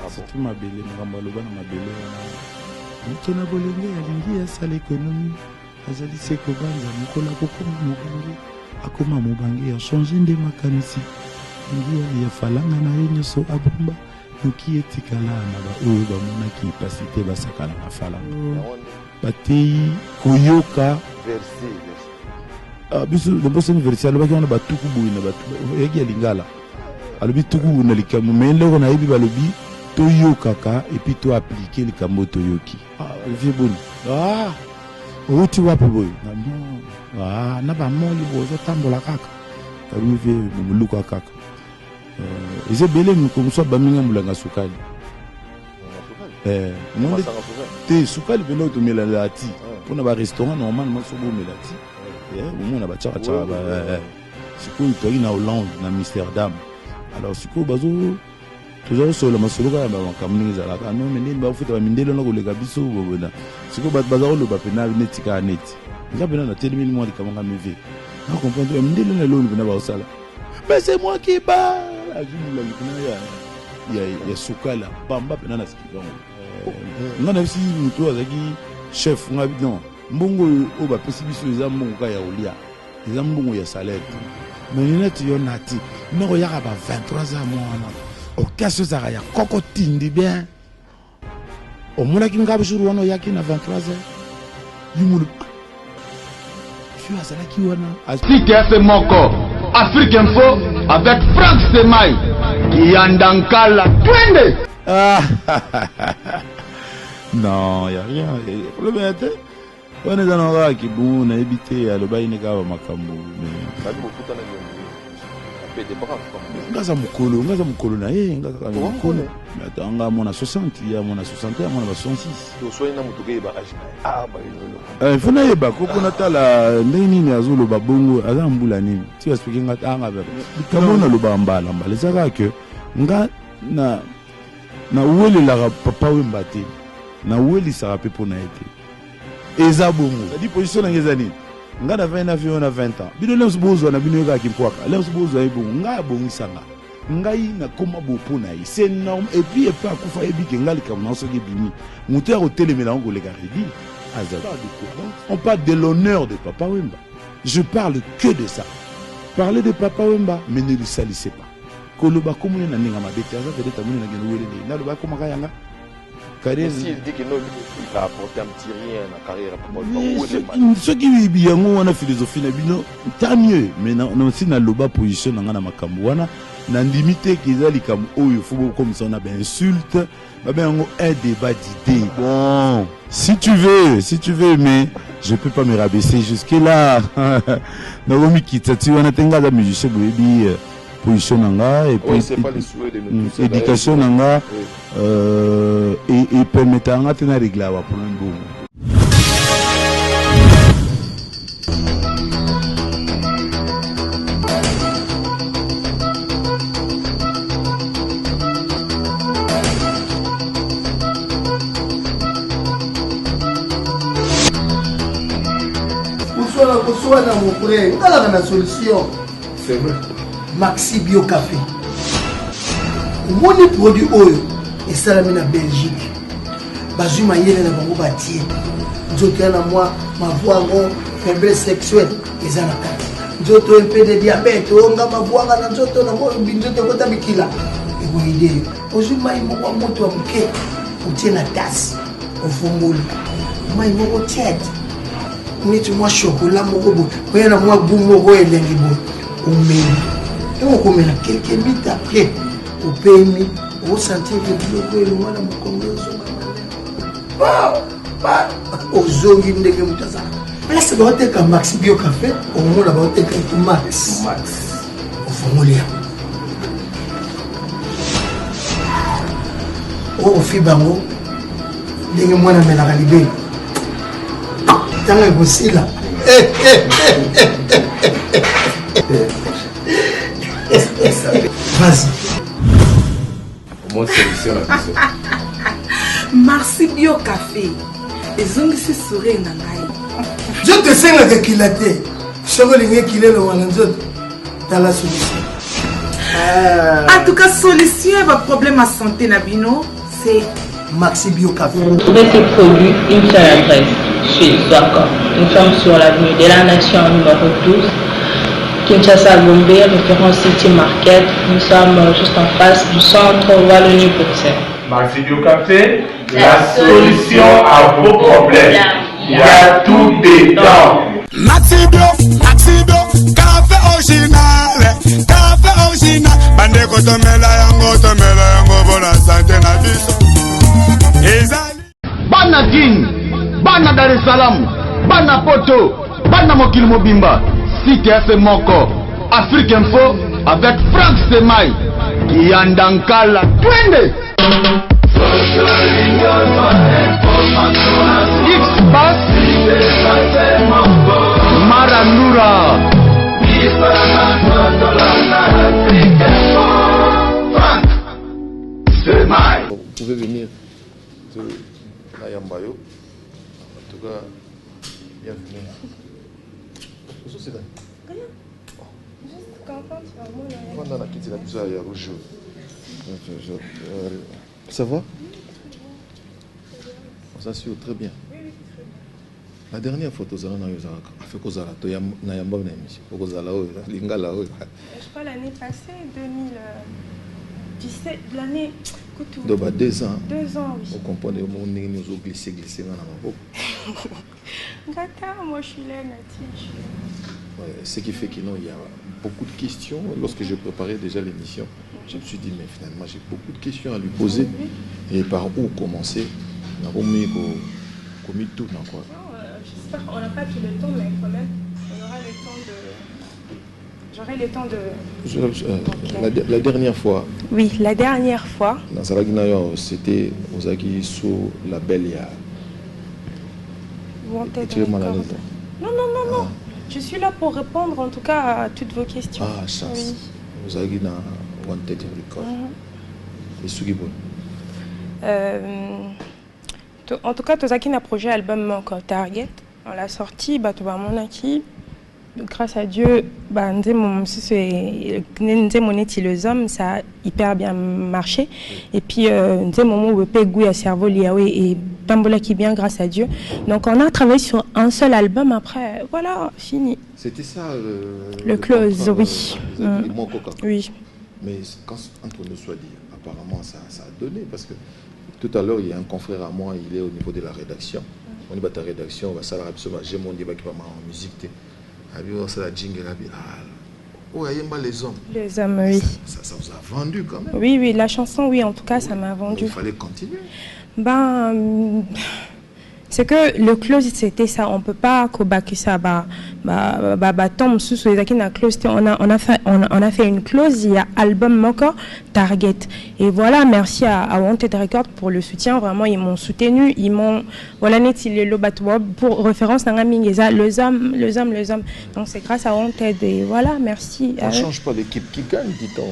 c'est tout ma belle Mangambaloba na ma belle Mutona bolenge ya lingi ya sala économie azali seko banza mukola kokoma mubangi akoma mubangi ya changer nde makanisi lingi ya falanga na yenyoso abumba muki etikala na ba oyo bamonaki pasité basakala na falanga batei koyoka biso le boss université alobaki wana batuku boyi na batu yaki ya lingala alobi tuku na likambo mais loko na yebi balobi toyokaka et puis to appliquer likambo toyoki vieux bon outi wapi boyi na bamoli bozo tambola kaka tabi vieux muluka kaka eze bele mukomuso baminga mulanga sukali te sukali beno to melalati pona ba restaurant normalement so bo melati on a batcha sikoyo toyi na Hollande na Amsterdam alors sikoyo bazo toujours sur le masolo ka ba makamni zalaka non mais ndeni ba futa ba mindelo na kolega biso bona sikoyo bat bazaro lo ba pena netika net ngabena na teli mini moi de kamanga mv na comprendre mindelo na lo na ba osala mais c'est moi qui ba ajumula likuna ya sukala bamba pena na sikizango ngana si mutu azaki chef ngabi non mbongo o ba pesi biso eza mbongo ka ya olia eza mbongo ya salaire mais net yo nati noko yaka ba 23 ans mwana o kaso za ya koko tindi bien o mona ki ngabi jour wana yaki na 23 ans yimulu tu as la ki wana TTF moko Afrique Info avec Franck Semai Yandankala twende non y a rien le problème on est dans un qui bon on a habité à le bain nega wa makambo mais ça nous futa na peu de bras ngaza mukolo na ngaza mukolo mais atanga mona 60 ya mona 60 ya mona 66 to soyi na mutuke ba il faut na yeba ko na tala ndeni ni azolo babongo azambula nini ti expliquer ngata anga ba kamona lo bambala mbala saka que nga na wele la papa wembate na wele sara pe pona été eza bongo di position na ngezani nga na 20 avion na 20 ans bino lens bozo na bino ka kimpwaka lens bozo ay bongo nga bongisanga ngai na koma bopo na yi c'est normal et puis et pas kufa ebi ke ngali kam na so ke bini mutu ya hôtel mais là on le garidi azab on parle de l'honneur de Papa Wemba je parle que de ça parler de Papa Wemba mais ne le salissez pas koloba komune na ninga mabete aza peut être amune na gelo wele na loba komaka yanga carrière si il dit que non il a apporté un petit rien à la carrière ce qui bien wana philosophie na bino tant mieux mais non si na loba position na ngana makambo wana na limité qu'ils comme oyo faut comme ça on a bien insulte ben un débat d'idées bon si tu veux mais je peux pas me rabaisser jusque là na gomi kitati wana tenga za musicien boyebi position nanga et puis éducation nanga et permettant à tenir régler à problème bon soit dans mon frère, on a la solution. C'est vrai. Maxi Bio Café. Mon produit oil et ça la en Belgique. Bazuma yene na bango batie. Nzoto na moi ma voix mon faiblesse sexuelle et ça na kati. Nzoto un peu de diabète, onga ma voix na nzoto na mo binzoto kota bikila. Et vous idée. Ozuma imo wa moto wa mke. Utie na tasse. Ofungula. Mai mo tête. Niti mwa chocolat moko bo oyana mwa goût moko elengi bo omeli et on komela quelques minutes après au pays au sentir que biloko elongwa na mokongo ba ozongi ndenge mutaza place baoteka Maxi Bio Café omona baoteka tout max ofongolia ofi bango ndenge mwana melaka libeli tanga kosila vas-y Comment solution la question Maxi Bio Café ezongisi sourire na ngai je te sens que qu'il a été soko linge kilelo wana nzoto tala solution En tout cas, solution à votre problème à santé, Nabino, c'est Maxi Bio Café. Vous trouvez ces produits, une seule adresse, chez D'accord. Nous sommes sur l'avenue de la Nation numéro 12, Kinshasa Gombe, référence City Market. Nous sommes juste en face du centre Wallonie-Bruxelles. Maxi Bio Café, la solution à vos problèmes. Il y a tout dedans. Maxi Bio, café original, bande kotomela yango bona santé na biso. Bana Guine, Bana Dar es Salaam, Bana Poto, Bana Mokil Mobimba, Site FM Moko, Afrique Info avec Franck Semaï, Yandankala, Twende. X-Bass, Maranura. Vous pouvez venir à Yambayo. En tout cas, bienvenue. Juste quand on a quitté la maison, il y a rouge. Ça va? On s'assure très bien. La dernière fois, tu as fait quoi? Tu as fait Je crois l'année passée, 2017, l'année... Donc, 2 ans. 2 ans, oui. Vous comprenez, nous avons glissé dans la boue. Gata, moi je suis là, Nati. Ce qui fait qu'il y a beaucoup de questions. Lorsque je préparais déjà l'émission, je me suis dit, mais finalement, j'ai beaucoup de questions à lui poser. Et par où commencer? On a commis tout, quoi. J'espère qu'on n'a pas tout le temps, mais quand même, on aura le temps de... J'aurai le temps de... La dernière fois. Oui, la dernière fois. Dans Saraginayo, c'était aux Aki sous la belle ya. Tu es mal à l'aise? Non. Je suis là pour répondre en tout cas à toutes vos questions. Ah, chance. Vous avez na Wanted Record. Et Sugibon. En tout cas, Tozaki a projet album Target. On l'a sorti, grâce à Dieu, mon ça a hyper bien marché. Et puis, mon goût à cerveau et Bambola qui bien grâce à Dieu. Donc, on a travaillé sur un seul album. Après, voilà, fini. C'était ça le close, oui. Oui. Mais quand entre nous soit dit, apparemment, ça a donné parce que tout à l'heure, il y a un confrère à moi, il est au niveau de la rédaction. On est à la rédaction, on va s'arrêter j'ai mon débat qui va en musique. C'est la jingle. Oh, il y a les hommes. Les hommes, oui. Ça vous a vendu quand même. Oui, la chanson, oui, en tout cas, ça m'a vendu. Il fallait continuer. C'est que le close, c'était ça. On ne peut pas que ça. Tom sous les close. On a fait une clause. Il y a album Moko Target. Et voilà, merci à Wanted Record pour le soutien. Vraiment, ils m'ont soutenu. Ils m'ont. Voilà, net il est le batouab pour référence à Mingeza. Les hommes. Donc c'est grâce à Wanted. Et voilà, merci. On ne change pas l'équipe qui gagne, dit-on.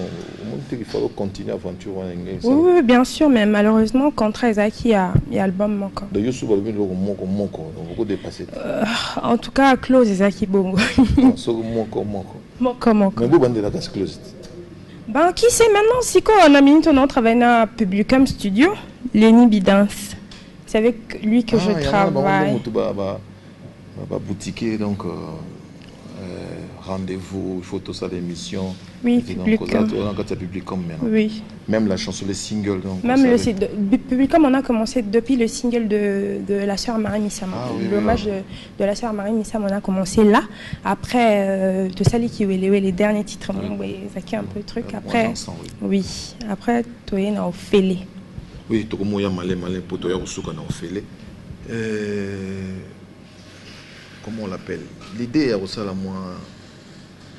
Il faut continuer l'aventure en anglais. Oui, bien sûr, mais malheureusement, contre Ezaki, il y a album Moko. En tout cas, close Ezaki Bongo. Moko. Mais vous bandez la casse close. Qui sait maintenant? Si on a mis on travaille dans Publicum Studio, Lenny Bidance. C'est avec lui que je travaille. Boutique, donc rendez-vous, photo ça d'émission. Oui, Publicum. Oui. Même la chanson, le single. Donc, même le Publicum, on a commencé depuis le single de la sœur Marie Missam. L'hommage de la sœur Marie Missam, on a commencé là. Après, de Sali qui les derniers titres, Zaki un peu de truc. Après, oui. Après, Toye na Ophélie. Oui, Tokomoya malé pour Toya Osuka na Ophélie. Comment on l'appelle? L'idée à Osala, moi.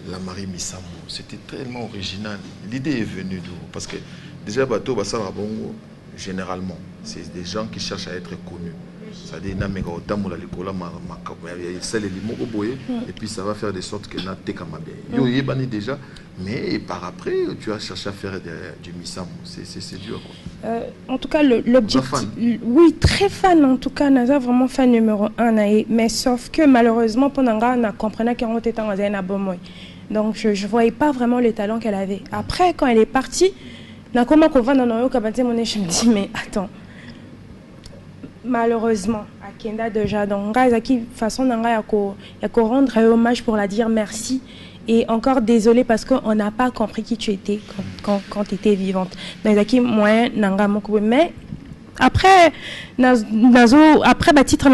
La Marie Missamo, c'était tellement original. L'idée est venue d'où? Parce que déjà, bateau, généralement, c'est des gens qui cherchent à être connus. C'est-à-dire, et puis ça va faire de sorte que déjà, mais par après, tu as cherché à faire du Missamo. C'est dur. En tout cas, l'objectif. Oui, très fan. En tout cas, Naza vraiment fan numéro 1. Mais sauf que malheureusement, pendant qu'on a compris qu'on était en Donc je ne voyais pas vraiment le talent qu'elle avait. Après, quand elle est partie, je me dis, mais attends, malheureusement, à Kenda déjà, donc façon de rendre hommage pour la dire merci. Et encore désolé parce qu'on n'a pas compris qui tu étais quand tu étais vivante. Mais après, après titre,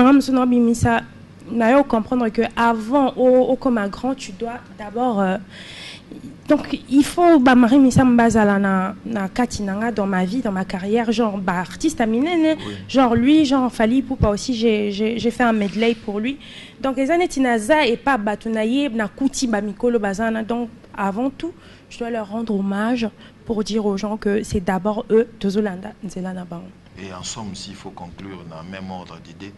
comprendre que avant comme un grand, tu dois d'abord donc il faut Marie Missa Mbazala na katinanga dans ma vie, dans ma carrière, genre artiste à Minene, genre lui, genre Fali Poupa aussi, j'ai fait un medley pour lui. Donc les années Tinaza et pas Batunaye na Kuti Bamikolo Bazana. Donc avant tout, je dois leur rendre hommage pour dire aux gens que c'est d'abord eux de Zolanda Nzelana Baon. Et en somme, s'il faut conclure dans le même ordre d'idées,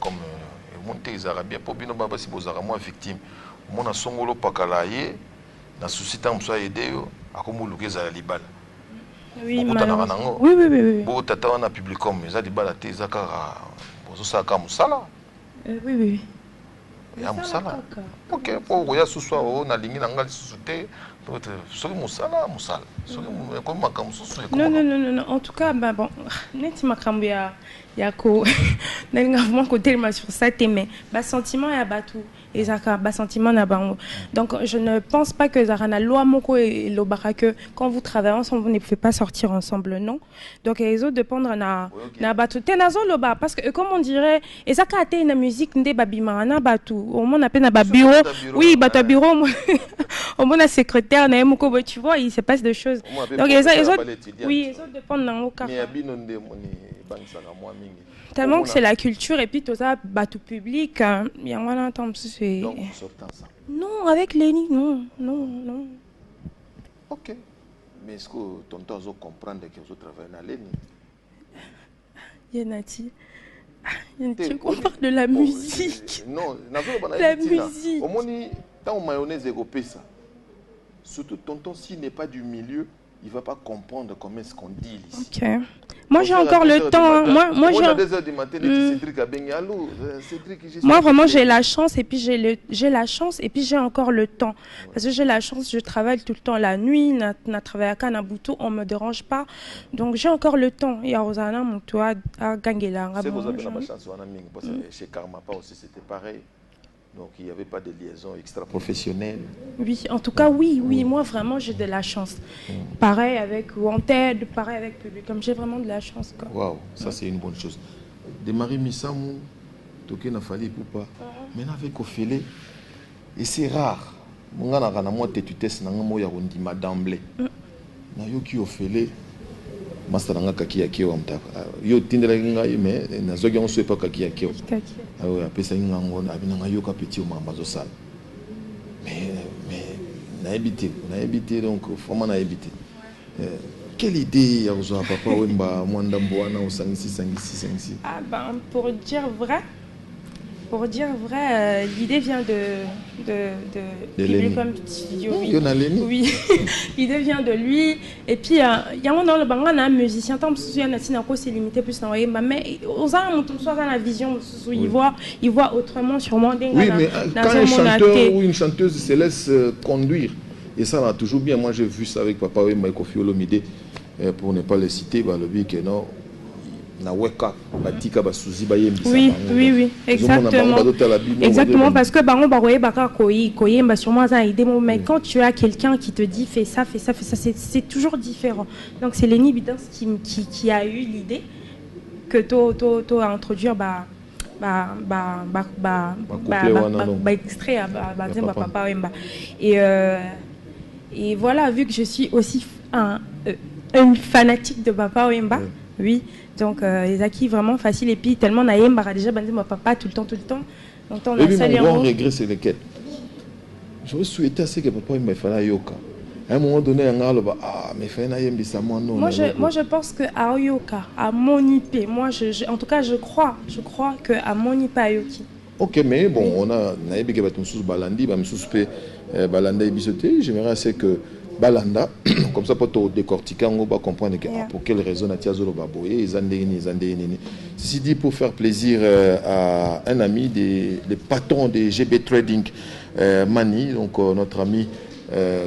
comme monter les Arabiens pour bien pas si vous avez moins victime. Mon a songolo pakalaye na souci tant soit aider à comme vous le à libal. Oui, malheureusement. Oui. Bon tata on a publié comme ça di bala te zakara pour ça comme ça là. Oui. Ya musala. OK, pour ya suswa on a lingi nanga susute. Soki musala. Soki comme makam susu. Non, en tout cas bon, neti makambo ya ko nalinga vraiment côté sur ça mais ba sentiment ya batu et zaka ba sentiment na bango. Donc je ne pense pas que Zarana loi moko et lobaka que quand vous travaillez ensemble vous ne pouvez pas sortir ensemble, non. Donc les autres dépendre na batu tenazo loba parce que comme on dirait et zaka ate na musique ndé babima na batu au monde appelle na ba bureau. Oui, batu bureau au monde secrétaire na moko tu vois, il se passe des choses. Donc les autres oui, les autres dépendent na oka. Tellement que c'est la culture et puis tout ça, tout public. Il y a un temps c'est. Donc, sortant ça. Non, avec Lenny, non. Ok. Mais est-ce que tonton doit comprendre que vous travaillez dans Lenny? Yanati, on parle de la musique. Non, la musique. Au moins, tant mayonnaise et ça. Surtout tonton, s'il n'est pas du milieu, il ne va pas comprendre comment est-ce qu'on dit ici. Ok. Moi j'ai encore le temps. Moi vraiment j'ai la chance et puis j'ai encore le temps parce que j'ai la chance, je travaille tout le temps la nuit, na travaille à Kanabutu, on me dérange pas. Donc j'ai encore le temps. Il y a Rosana mon toi à Gangela. C'est vous avez la chance parce que chez Karma pas aussi c'était pareil. Donc il n'y avait pas de liaison extra-professionnelle. Oui, en tout cas, oui. Moi, vraiment, j'ai de la chance. Pareil avec Wanted, pareil avec Public. Comme j'ai vraiment de la chance. Waouh, ça c'est une bonne chose. De Marie Missamou, Toké n'a fallu pour pas. Maintenant avec Ophélie, et c'est rare. Mon gars n'a moi tu testes n'a moi yarundi madame blé. Na yo qui Ophélie. Master nga kaki ya kiwa mtaka yo tindela ngai mais nazoki on soit pas kaki ya kiwa ah ouais apesa ngango abina nga yo ka petit o mamba zo sala mais na évité donc vraiment na évité quelle idée ya zo papa wemba mwanda mbwana o sangisi ah ben pour dire vrai l'idée vient de Publicom Studio. Oui. L'idée vient de lui et puis il y a un dans le musicien tant que c'est limité plus mais aux âmes soit dans la vision il voit autrement sûrement. Oui, mais quand un chanteur ou une chanteuse se laisse conduire et ça va toujours bien. Moi j'ai vu ça avec papa et Michael Fiolomide pour ne pas le citer le but que non. Oui, exactement parce que mais quand tu as quelqu'un qui te dit fais ça, c'est toujours différent. Donc c'est Lenny Bidens qui a eu l'idée que tu as introduire extrait à Papa Wemba et voilà, vu que je suis aussi une fanatique de Papa Wemba, oui. Donc les acquis vraiment facile et puis tellement naïm déjà bandé mon papa tout le temps donc on a salé mon regret c'est lequel je me souhaitais assez que papa il me fallait yoka à un moment donné mais moi je pense que à yoka à Monipe en tout cas je crois que à Monipe à yoki. OK mais bon on a naïbi que balandi balanda bisoté j'aimerais assez que balanda comme ça pour te décortiquer on va comprendre que pour quelle raison na tiazolo baboye ezandeni. Ceci dit, pour faire plaisir à un ami le patron de GB Trading Mani, donc notre ami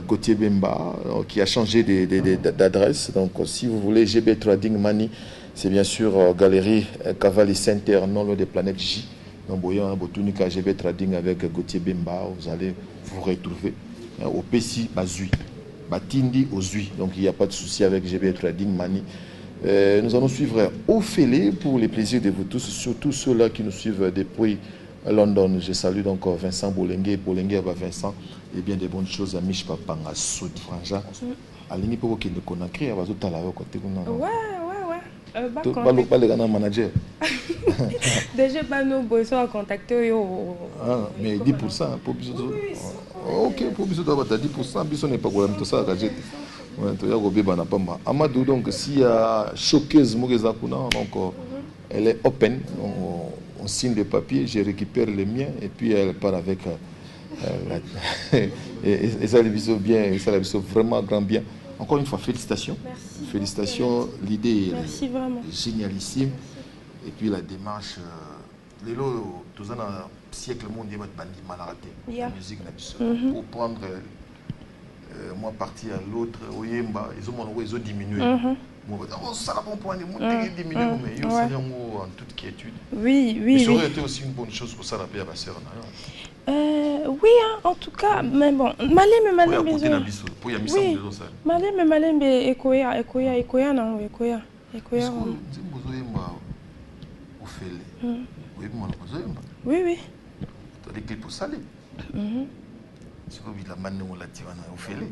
Gauthier Bemba, qui a changé d'adresse. Donc si vous voulez GB Trading Mani, c'est bien sûr Galerie Cavalli Center, non loin des planètes J. Donc vous voyez GB Trading avec Gauthier Bemba, vous allez vous retrouver au PC Bazui. Batindi aux Zui. Donc il n'y a pas de souci avec GB Trading Mani. Nous allons suivre Ophélie pour les plaisirs de vous tous, surtout ceux-là qui nous suivent depuis London. Je salue donc Vincent Bolengue, Vincent, et bien des bonnes choses à Mich Papanga Soud Franja. Alini pour qu'il ne connaisse rien, va tout à l'heure côté. Pas les gars manager. Déjà pas nous besoin de contacter mais 10% pour plus. Ok, pour plus de 10%, bis n'est pas quoi tout ça gadget. Amadou, donc s'il y a choqueuse Mourezakuna, donc elle est open, on signe les papiers, je récupère les miens et puis elle part avec et ça les bien, et ça les vraiment grand bien. Encore une fois, félicitations. Merci. Félicitations, l'idée est génialissime et puis la démarche. Les lots, tous un siècle monde est bandit mal raté. La musique pour prendre moi parti à l'autre, ils ont diminué. Ça a bon point, ils diminué, mais ils ont en toute quiétude. Oui. Ça aurait été aussi une bonne chose pour ça, la paix à ma sœur. Oui, en tout cas, mais bon, Malembe, oui. Les clips pour saler. C'est comme il a mané ou la tirana au fêlé.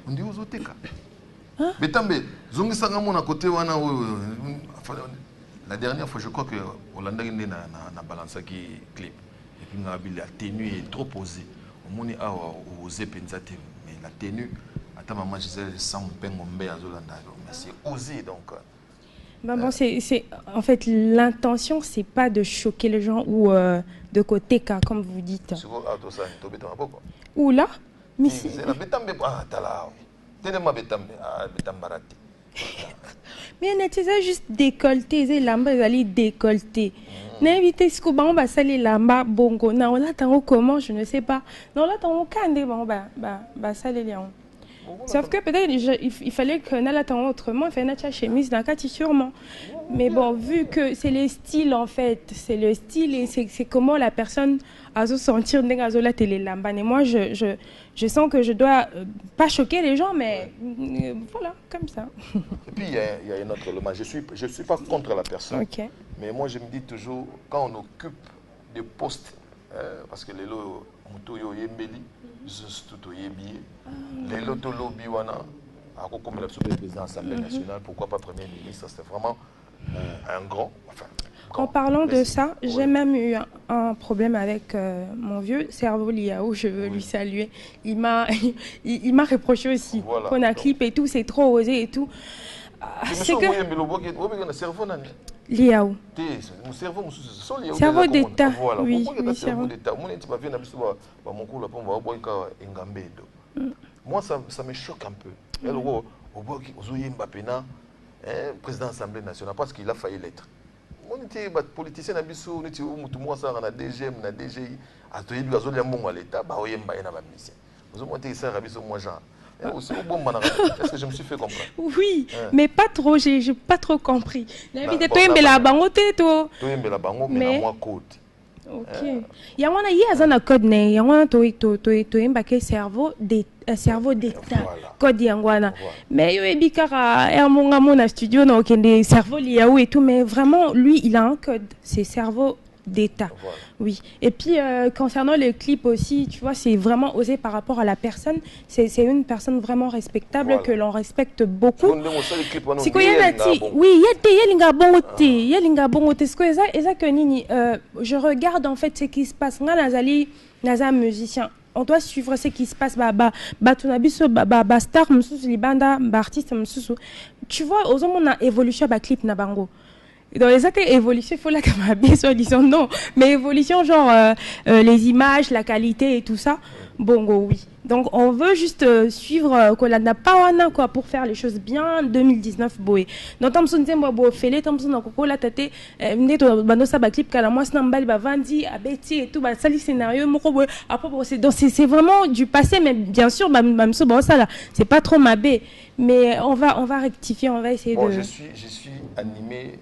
On dit aux autres cas. Mais tambe, zongi sangamon à côté wana la dernière fois je crois que Hollanda na balance qui clip et puis la tenue est trop posée. Au moni a osé pensate mais la tenue attends maman je sais sans pengombe à Zolanda mais c'est osé donc. Bon, c'est en fait l'intention c'est pas de choquer les gens ou de côté cas comme vous dites. Ou là mais c'est la betambe tala. Tellement betambe betambarati. Mais c'est juste décolleté, c'est lamba ali décolleté. N'invitez ce qu'on va saler lamba bongo. Non là t'en comment je ne sais pas. Non là t'en kande bon bah saler lion. Sauf que peut-être il fallait que nous l'attendons autrement, il fallait une chemise dans le cas sûrement. Mais bon, vu que c'est le style en fait, c'est le style et c'est comment la personne a se sentir dans la télé lamba. Et moi, je sens que je dois pas choquer les gens, mais voilà, comme ça. Et puis il y a un autre élément. Je suis pas contre la personne, mais moi je me dis toujours quand on occupe des postes, parce que les lots on yembeli. Tout les lotos lobby comme le président de l'Assemblée nationale, pourquoi pas Premier ministre, c'était vraiment un grand. En parlant de ça, j'ai même eu un problème avec mon vieux cerveau Liao, je veux lui saluer. Il m'a reproché aussi qu'on a clip et tout, c'est trop osé et tout. C'est que Liao. Cerveau d'État. Oui, cerveau d'État. Moi, ça me choque un peu. Président de l'Assemblée nationale, parce qu'il a failli l'être. On était politicien, on était un DG, un DGI, à l'État, est-ce que je me suis fait comprendre? Oui, mais pas trop, j'ai pas trop compris. Mais ok. Il y a un code, il y a un cerveau d'État. Code yangwana. Mais il y a un studio, cerveau liaou et tout, mais vraiment, lui, il a un code. C'est cerveau d'État. Voilà. Oui. Et puis, concernant le clip aussi, tu vois, c'est vraiment osé par rapport à la personne. C'est une personne vraiment respectable, que l'on respecte beaucoup. C'est quoi, oui, je regarde en fait ce qui se passe. Naza musicien. On doit suivre ce qui se passe. Star, artiste, tu vois, aux hommes, on a évolution à clip Nabango. Dans les actes évolution, il faut la caméra, soit disant non, mais évolution genre les images, la qualité et tout ça. bongo, oui. Donc on veut juste suivre Kolanda Pawana quoi pour faire les choses bien 2019 boé. Donc Thompson Tembo bo fele Thompson Koko la tate neto bando sa ba clip kala moi snambali ba vandi abeti et tout ba sali scénario moko boé après c'est vraiment du passé mais bien sûr mamso ba ça là c'est pas trop mabé mais on va rectifier, on va essayer bon, de je suis animé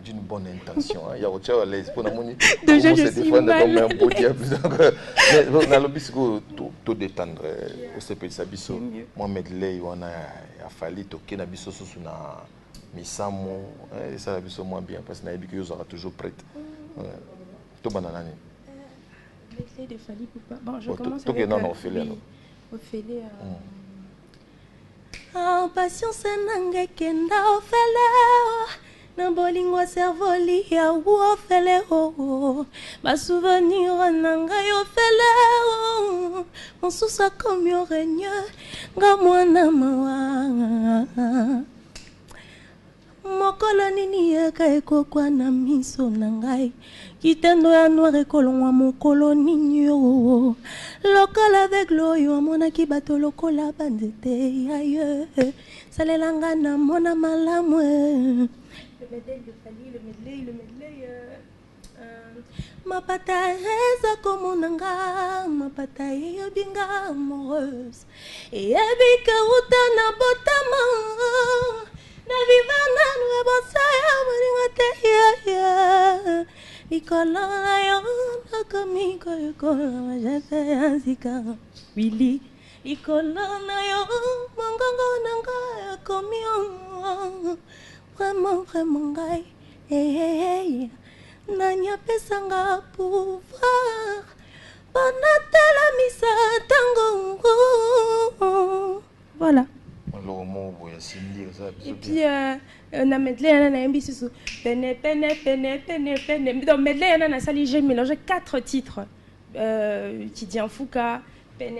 d'une bonne intention. Il y a autre chose, déjà je suis mal. Mais dans le bis tout détendre au CP Sabiso. Moi medley on a fallu toquer na biso sous na misamo et ça la biso moins bien parce que na biso sera toujours prête. To banana ni. Medley de Fali Poupa. Bon, je commence avec non Ophélie. Ophélie. En patience nanga kenda Ophélie. Na bolingo servoli ya Ophélie oh ma souvenir nanga Ophélie mon sousa comme yo règne nga mwana mawa mokolo nini eka ekokwa na miso na ngai kitendo ya noir ekolongwa mokolo nini yo lokola avec l'oyo amonaki bato lokola banzete aye salelanga na mona malamu le medley de Fali, le medley mapata eza komonanga mapata yebinga amoureuse eyebika uta na botama na vivana na bosaya moninga te ya likolo na yo nakomi koyekola majete ya nzika wili likolo na yo mongongo nanga yakomi vraiment ngai nani apesanga pouvoir banatala misa tango voilà. Et puis na medley na yembi susu pene donc medley na sali j'ai mélangé 4 titres qui dit en Fouca pene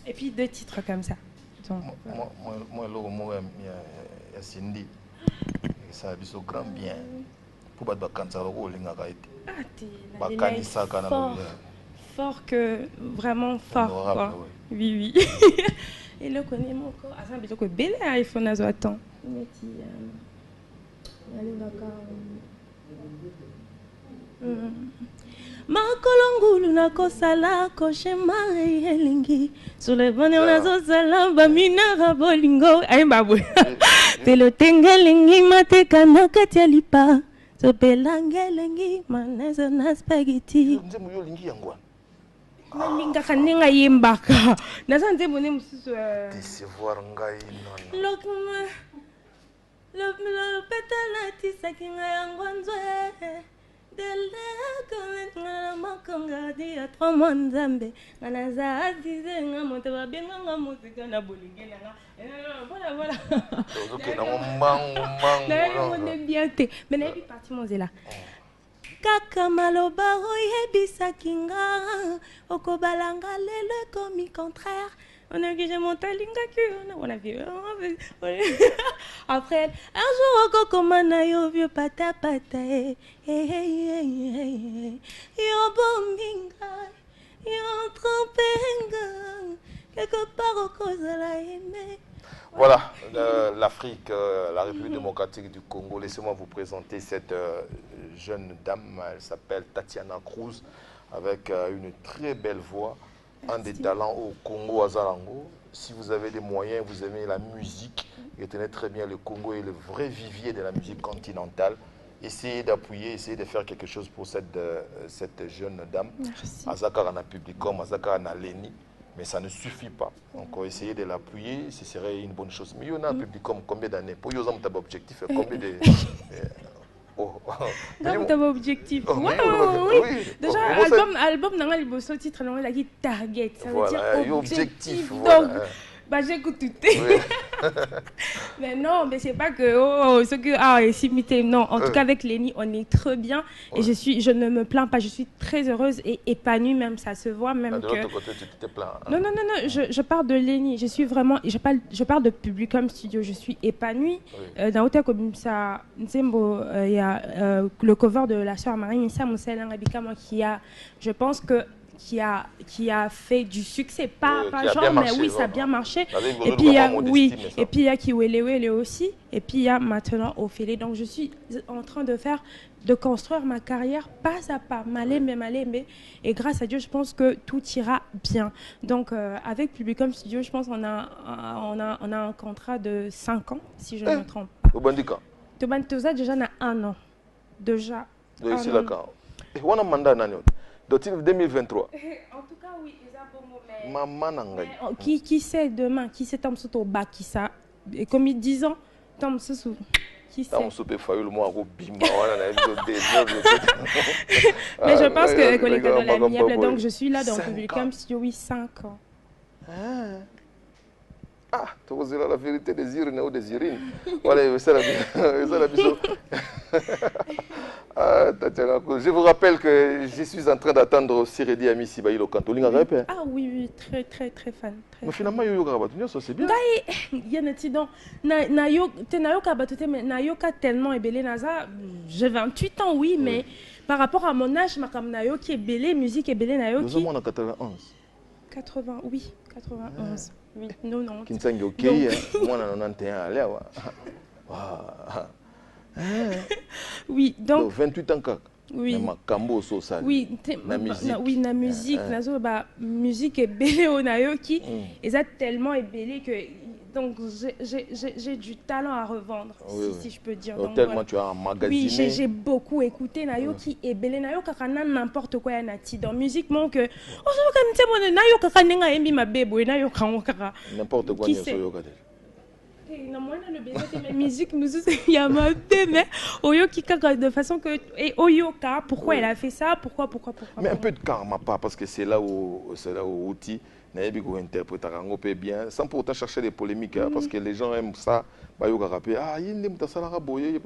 et puis 2 titres comme ça. Moi ya Cindy ça a biso grand bien pour battre kanza ro linga kaite bakanisa kana fort que vraiment fort quoi. Oui et le connaît mon corps asa biso ko belle iPhone azo attend neti alingaka makolongulu nakosala koshemari elingi sur le bonheur nazosala bamina bolingo ayembabwe pelo tengelingi mateka na kati ya lipa sopelangelengi manezo na spaghetti nzembo yo lingi yangwana nalingaka ndenge ayembaka naza nzembo ne mosusu décevoir ngai non le pétala tisaki ngai yango nzwe à 3 mois nzambe nganaza azize nga moto babenganga muzika na bolinge nanga voilà on est bien te mais na yebi parti mozela kaka maloba oyebisaki nga okobalanga lelo ekomi contraire on a vu j'ai monté l'inga on a vu après un jour au coco yo vieux pata yo bombinga yo trompenga quelque part au cause de la aimée. Voilà, l'Afrique, la République démocratique du Congo. Laissez-moi vous présenter cette jeune dame. Elle s'appelle Tatiana Cruz, avec une très belle voix. Un des talents au Congo, à Zarango. Si vous avez des moyens, vous aimez la musique, retenez très bien, le Congo est le vrai vivier de la musique continentale. Essayez d'appuyer, essayez de faire quelque chose pour cette jeune dame. Azakara na Publicom, Azakara na Leni, mais ça ne suffit pas. Donc essayez de l'appuyer, ce serait une bonne chose. Mais il y en a un Publicom, combien d'années? Pour vous avez un objectif, combien de... objectif. Oui. Déjà, album n'a pas le titre, il a dit Target. Ça veut dire objectif. Donc, j'écoute tout. Mais non, mais c'est pas que ce que c'est imité. Non, en tout cas avec Leni, on est très bien et je ne me plains pas. Je suis très heureuse et épanouie même. Ça se voit même de l'autre côté, tu te plains. Non. Je parle de Leni. Je suis vraiment. Je parle de Publicom Studio. Je suis épanouie. Dans Ota comme ça, il y a le cover de la sœur Marie Missa Moussel Rabika, moi qui a. Je pense que qui a fait du succès, pas genre, mais oui, ça a bien marché. Et puis il y a, et puis il y a Kiwelewele aussi, et puis il y a maintenant Ophélie. Donc je suis en train de construire ma carrière pas à pas, malembe, et grâce à Dieu, je pense que tout ira bien. Donc avec Publicum Studio, je pense qu'on a un contrat de 5 ans, si je ne me trompe pas. Au Bandika. Tobantoza déjà na 1 an. Déjà. C'est d'accord. Et on a mandat nani? Dotil 2023. En tout cas, oui, ils ont bon moment. Maman nangai. Qui sait demain? Qui sait Tom Soto bas qui ça? Et comme ils disent, Tom Soto. Qui sait? Tom Soto fait le mot au bimba. Mais je pense que les collègues dans l'amiable, donc je suis là dans le Publicum Studio, oui, 5 ans. Ah, tu vois la vérité des urines ou des urines. Voilà, c'est la vision. Je vous rappelle que je suis en train d'attendre Siredi Ami Sibaïlo Kantolinga Répé. Ah oui, très fan. Mais finalement, Yo Gabatunion, ça c'est bien. Il y a un incident. Nayoka tellement ébélé Naza. J'ai 28 ans, oui, mais par rapport à mon âge, ma comme Nayoki ébélé, musique ébélé Nayoki. Nous sommes en 91. 91. Oui, non. Kinsangi ok, moi en 91 allez. Oui, donc 28 ans kaka. Oui. Mais Kambo Sosa. Oui, la musique, musique est belle au Nayoki et ça tellement est belle que donc j'ai du talent à revendre, si je peux dire. Donc, tellement tu as un magazine. Oui, j'ai beaucoup écouté Nayoki et belle Nayoka kana n'importe quoi nati dans musique mon que on se quand c'est mon Nayoka kana nga embi ma bebo Nayoka ngokaka. N'importe quoi ni soyoka. La musique nous il y a ma mais Oyoki de façon que et Oyoka pourquoi elle a fait ça pourquoi mais un peu de karma pas parce que c'est là où outil n'abi go interpréter rango peut bien sans pour autant chercher des polémiques parce que les gens aiment ça ba yoka rapper yinde mutasala ka boye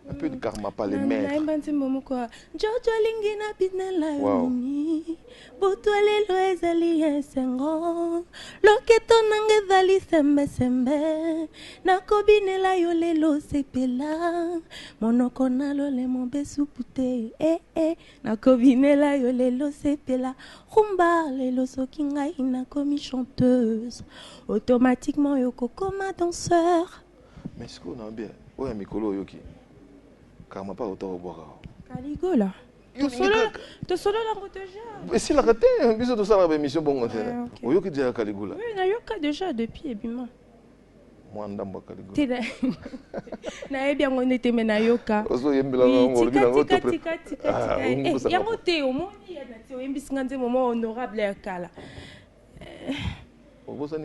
un peu de karma pas les maîtres Jojo lingina binela ni botwalelo ezali esengo loketo nange zali sembe nakobinela yo lelo sepela monoko nalole mobesu pute nakobinela yo lelo sepela rumba lelo soki ngai nakomi chanteuse automatiquement yoko koma danseur. Mais ce qu'on a bien ouais mikolo yoki karma pas autant au boire Caligola tu solo la route déjà. Et si la raté biso de ça la émission bon yoki déjà Caligola. Oui na yoka déjà depuis ebima. Moi ndamba Caligola. Na bien on était menayoka. Ozo yembela ngolo bila ngoto. Tika. Yango te o moni ya na te o yembisanga nze moment honorable ya kala.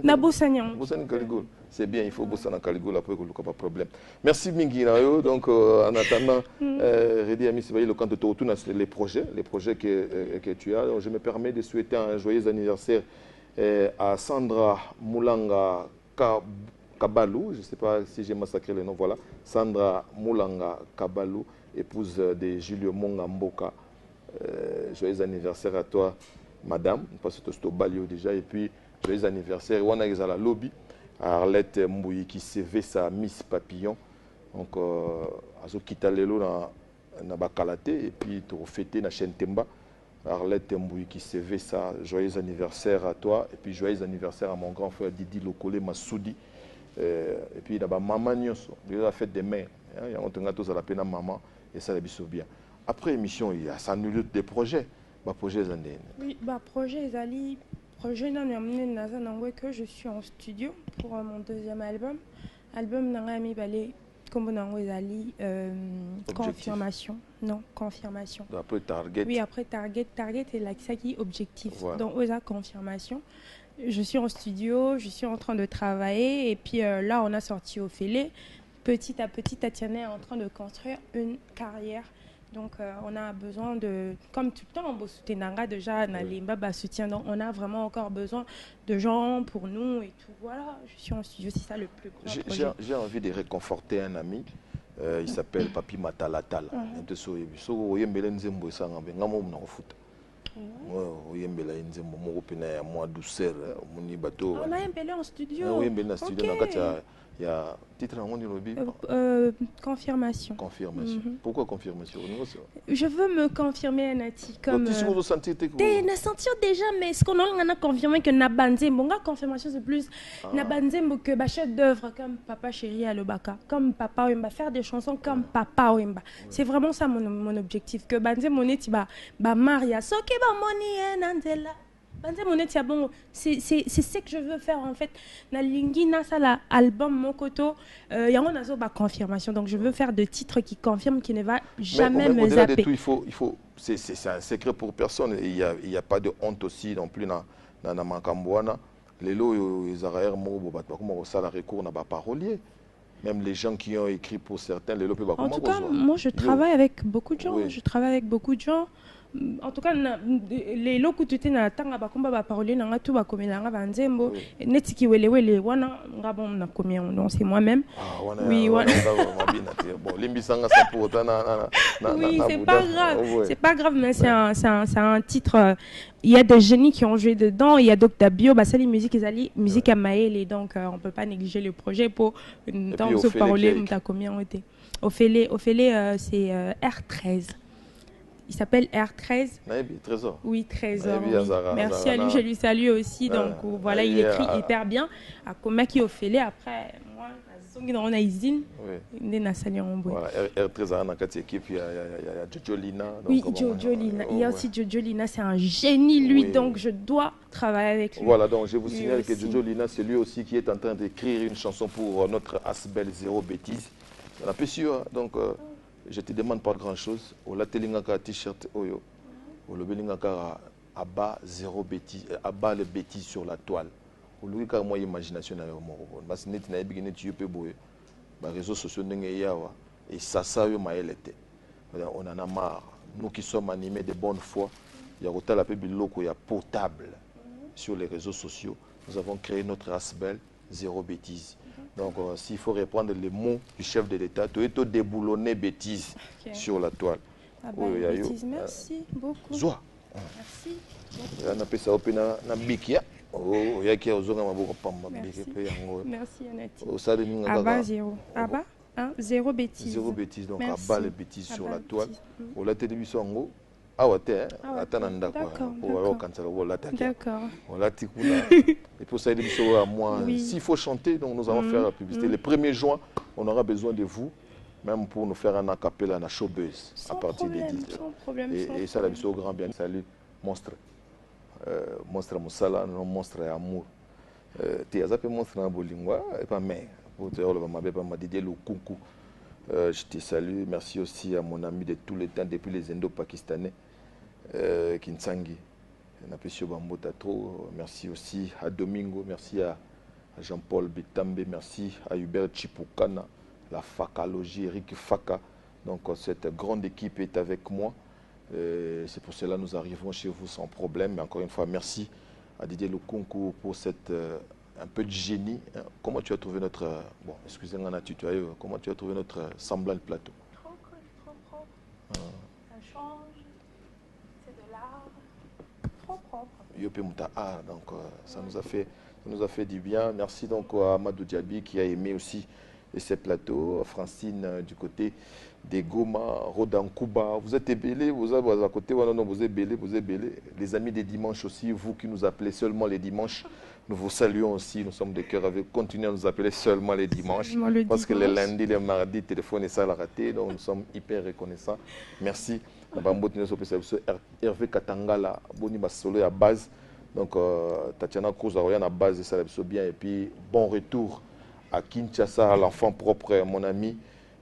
Na bosanyang. Bosani Caligola. C'est bien, il faut bosser dans Caligola après qu'il n'y ait pas de problème. Merci Mingi Nayo. Donc en attendant, Redi Ami Sibaïlo, quand tu retournes les projets que tu as, donc, je me permets de souhaiter un joyeux anniversaire à Sandra Moulanga Kabalou. Je ne sais pas si j'ai massacré le nom, voilà. Sandra Moulanga Kabalou, épouse de Julio Monga Mboka. Joyeux anniversaire à toi, madame, parce que tu es au Balio déjà. Et puis, joyeux anniversaire. On a la lobby. Arlette Mbouyi qui s'est fait sa Miss Papillon. Donc, azo kita lelo na bakalate et puis tu fêté na chaîne Temba. Arlette Mbouyi qui s'est fait sa joyeux anniversaire à toi et puis joyeux anniversaire à mon grand frère Didi Lokole Massoudi. Et puis là-bas maman Nyonso, la fête des mères. Il y a un tous à la peine maman et ça la biso bien. Après l'émission, il y a 100 minutes de projets. Projets andén. Oui, projet Zali. Projet que je suis en studio pour mon deuxième album. Album Nangami Balé, comme Nangwezali, confirmation. Non, confirmation. Après Target. Oui, après Target. Target est l'Axaki objectif. Voilà. Donc, Oza confirmation. Je suis en studio, je suis en train de travailler. Et puis là, on a sorti Ophélie. Petit à petit, Tatiana est en train de construire une carrière. Donc, on a besoin de, comme tout le temps, on soutient déjà, on soutient, donc on a vraiment encore besoin de gens pour nous et tout. Voilà, je suis en studio, c'est ça le plus grand projet. J'ai envie de réconforter un ami, il s'appelle Papi Matalatala. On a un belé en studio. Il y a titre en lobby. Confirmation. Confirmation. Pourquoi confirmation? Je veux me confirmer, Nati. Comme. Tu sentir sentir déjà, mais ce qu'on a confirmé que Nabanzembo, confirmation c'est plus Nabanzembo que chef d'œuvre comme Papa Chéri à Lobaka, comme Papa Wemba, faire des chansons comme Papa Wemba. C'est vraiment ça mon objectif. Que Banzembo Netiba, Maria, Soke Bamoni Nandela. C'est ce que je veux faire en fait. Na lingina ça l'album Mokoto, il y a une confirmation. Donc je veux faire de titres qui confirment, qui ne va jamais me zapper. Au-delà de tout, il faut c'est un secret pour personne. Il y a pas de honte aussi non plus dans Makamboana. Les lots ils arrièrent comment ça la recours n'a pas parolier. Même les gens qui ont écrit pour certains, les lots peuvent. En tout cas, moi je travaille avec beaucoup de gens. Oui. Je travaille avec beaucoup de gens. En tout cas, les locaux tu na tanga ba komba ba parole na tout ba komela nga banzembo netiki wele wana nga bon na combien non c'est moi-même. Oui, wana bon limbisanga ça pour na oui, c'est pas grave. C'est pas grave mais c'est un titre il y a des génies qui ont joué dedans, il y a Dr Bio, Basali musique Ezali, musique à Maël donc on peut pas négliger le projet pour dans ce parole m'ta combien on était. Ophélie c'est R13. Il s'appelle R13. Trésor. Oui, Trésor. Oui. Merci à lui, je lui salue aussi. Donc voilà, il écrit hyper bien. À Komaki Ophélie, après, moi, on a Isine. Oui. Voilà, R13 a une équipe, il y a Jojo Lina. Oui, Jojo Lina. Il y a aussi Jojo Lina, c'est un génie, lui, donc je dois travailler avec lui. Voilà, donc je vous signale que Jojo Lina, c'est lui aussi qui est en train d'écrire une chanson pour notre Asbel Zéro Bêtise. On a peu sûr, donc. Je te demande pas grand chose. Au la telingaka t-shirt oyo. Au le belingaka abat zéro bêtise, abat le bêtise sur la toile. Au le ka moi imagination na yo moko. Parce net na ebigene tu peux boye. Ba réseaux sociaux ndenge yawa et ça yo maelete. On en a marre. Nous qui sommes animés de bonne foi, il y a autant la peu biloko ya potable sur les réseaux sociaux. Nous avons créé notre Asbel Zéro Bêtise. Donc, s'il faut reprendre les mots du chef de l'État, tu es tout déboulonné bêtise sur la toile. Ah ben, bêtise, merci beaucoup. Zoa. Merci. On appelle ça na bikia. Oh, il y a qui a osé merci Anati. Abba zéro. Abba zéro bêtise. Zéro bêtise, donc abat les bêtises sur la toile. On l'a télévision en haut. Ah ouais, attends, d'accord. Et pour ça, il dit à moi, s'il faut chanter, donc nous allons faire la publicité. Le 1er juin, on aura besoin de vous, même pour nous faire un acapella, un showbuzz à partir des 10h. Et ça, la mission au grand bien. Salut, monstre. Monstre Moussala, non monstre amour. Tu as appelé monstre en bolingua, et pas mais. Pour te dire, m'a dit le coucou. Je te salue. Merci aussi à mon ami de tous les temps, depuis les Indo-Pakistanais, Kinsangi. Merci aussi à Domingo, merci à Jean-Paul Bitambe, merci à Hubert Chipukana, la Fakalogie, Eric Faka. Donc cette grande équipe est avec moi. C'est pour cela que nous arrivons chez vous sans problème. Mais encore une fois, merci à Didier Lukunku pour cette... un peu de génie. Comment tu as trouvé notre... bon, excusez-moi, comment tu as trouvé notre semblant de plateau? Trop propre. Ça change. C'est de l'art. Trop propre. Yopé Mouta art, donc ça nous a fait du bien. Merci donc à Amadou Diaby qui a aimé aussi ces plateaux. Francine du côté des Goma, Rodan Kuba. Vous êtes ébélés, vous êtes à côté, vous êtes ébélés. Les amis des dimanches aussi, vous qui nous appelez seulement les dimanches. Nous vous saluons aussi, nous sommes de cœur avec vous. Continuez à nous appeler seulement les dimanches. Parce que les lundis, les mardis, téléphone et ça l'a raté. Donc nous sommes hyper reconnaissants. Merci. Hervé Katangala, Boni Basolo à base. Donc Tatiana Cruz à base, ça l'a bien. Et puis bon retour à Kinshasa, à l'enfant propre, mon ami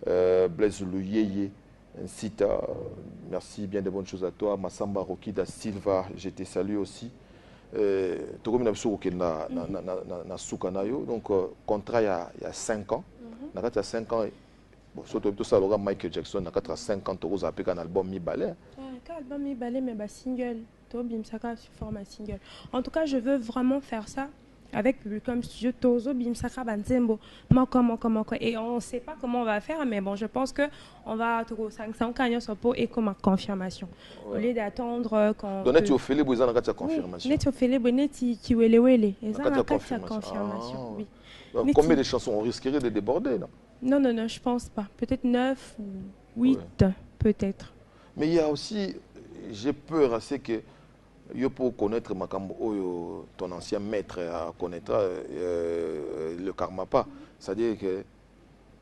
Blaise Louyeye. Sita, merci, bien de bonnes choses à toi. Massamba Roki da Silva, je te salue aussi. Donc, contrat il y a 5 ans. Il y a 5 ans, surtout ça, Michael Jackson, il y a 5 ans, il y a un album mi-ballet. Un album mi-ballet, mais single. Single. En tout cas, je veux vraiment faire ça. avec Publicom Studio Tozo Bimsaka Banzembo moko. Et on ne sait pas comment on va faire, mais bon, je pense que on va trouver 500 canons sur pour et comme confirmation. Au lieu d'attendre quand. Donc, tu as fait les besoins de la confirmation. Tu as fait les besoins qui wele. Et ça, la confirmation. Oui. Combien de chansons on risquerait de déborder là? Non, je pense pas. Peut-être 9 ou 8, peut-être. Mais il y a aussi, j'ai peur, c'est que pour connaître ton ancien maître connaîtra le Karmapa. C'est-à-dire que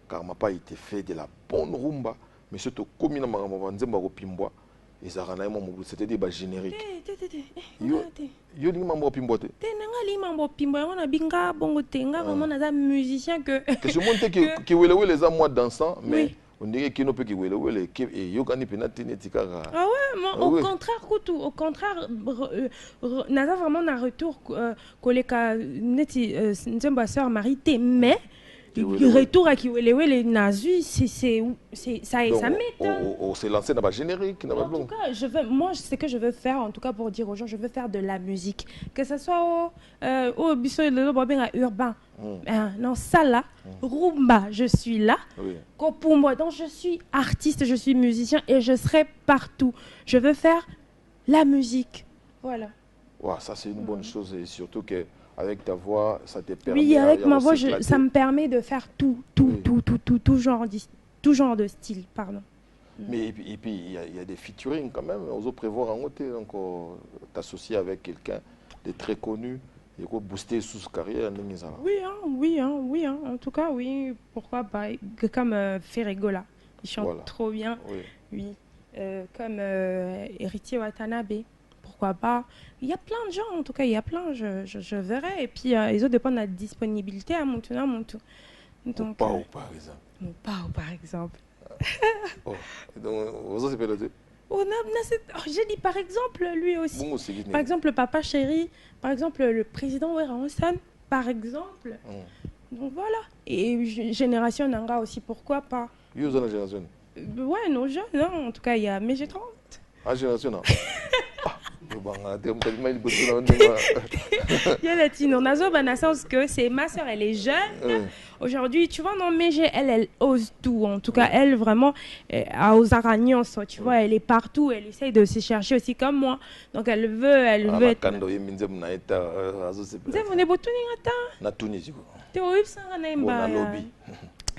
Karmapa il était fait de la bonne rumba, mais surtout comme il a c'était des génériques. Musicien que je montre que les amours dansant, mais on dirait qu'il ne peut ah ouais, au contraire, au contraire, n'a vraiment un retour collègue Nzemba sœur Marité, mais retour à Kiwelewe Nazu, ça m'étonne. On s'est lancé dans la générique. En tout cas, ce que je veux faire, en tout cas pour dire aux gens, je veux faire de la musique. Que ce soit au biso de urbain. Non, ça là, rumba, je suis là. Kopumbo, donc je suis artiste, je suis musicien et je serai partout. Je veux faire la musique. Voilà. Ouais, ça c'est une bonne chose et surtout que avec ta voix, ça te permet. Oui, avec ma voix, ça me permet de faire tout genre de style, pardon. Mais et puis il y a des featuring quand même. On doit prévoir en côté, donc t'associer avec quelqu'un de très connu et quoi booster sous carrière. Oui, en tout cas, oui. Pourquoi pas? Comme Ferregola, il chante trop bien. Oui. Comme Héritier Watanabe. Pourquoi pas? Il y a plein de gens, en tout cas, il y a plein, je verrai. Et puis, ils ont dépend de la disponibilité à mon tour. Donc, Pao, par exemple. Mon Pao, par exemple. Donc, vous avez piloté? J'ai dit par exemple, lui aussi. Par exemple, le Papa Chéri, par exemple, le président Wera Hansan, par exemple. Donc, voilà. Et Génération Nanga aussi, pourquoi pas? Vous avez la génération? Ouais, nos jeunes, hein. En tout cas, il y a MG30. Ah, Génération Nanga. Il y a latino nazo sens que c'est ma soeur, elle est jeune aujourd'hui, tu vois. Non, mais elle ose tout, en tout cas elle vraiment aux aragnons, tu vois, elle est partout, elle essaye de se chercher aussi comme moi, donc elle veut être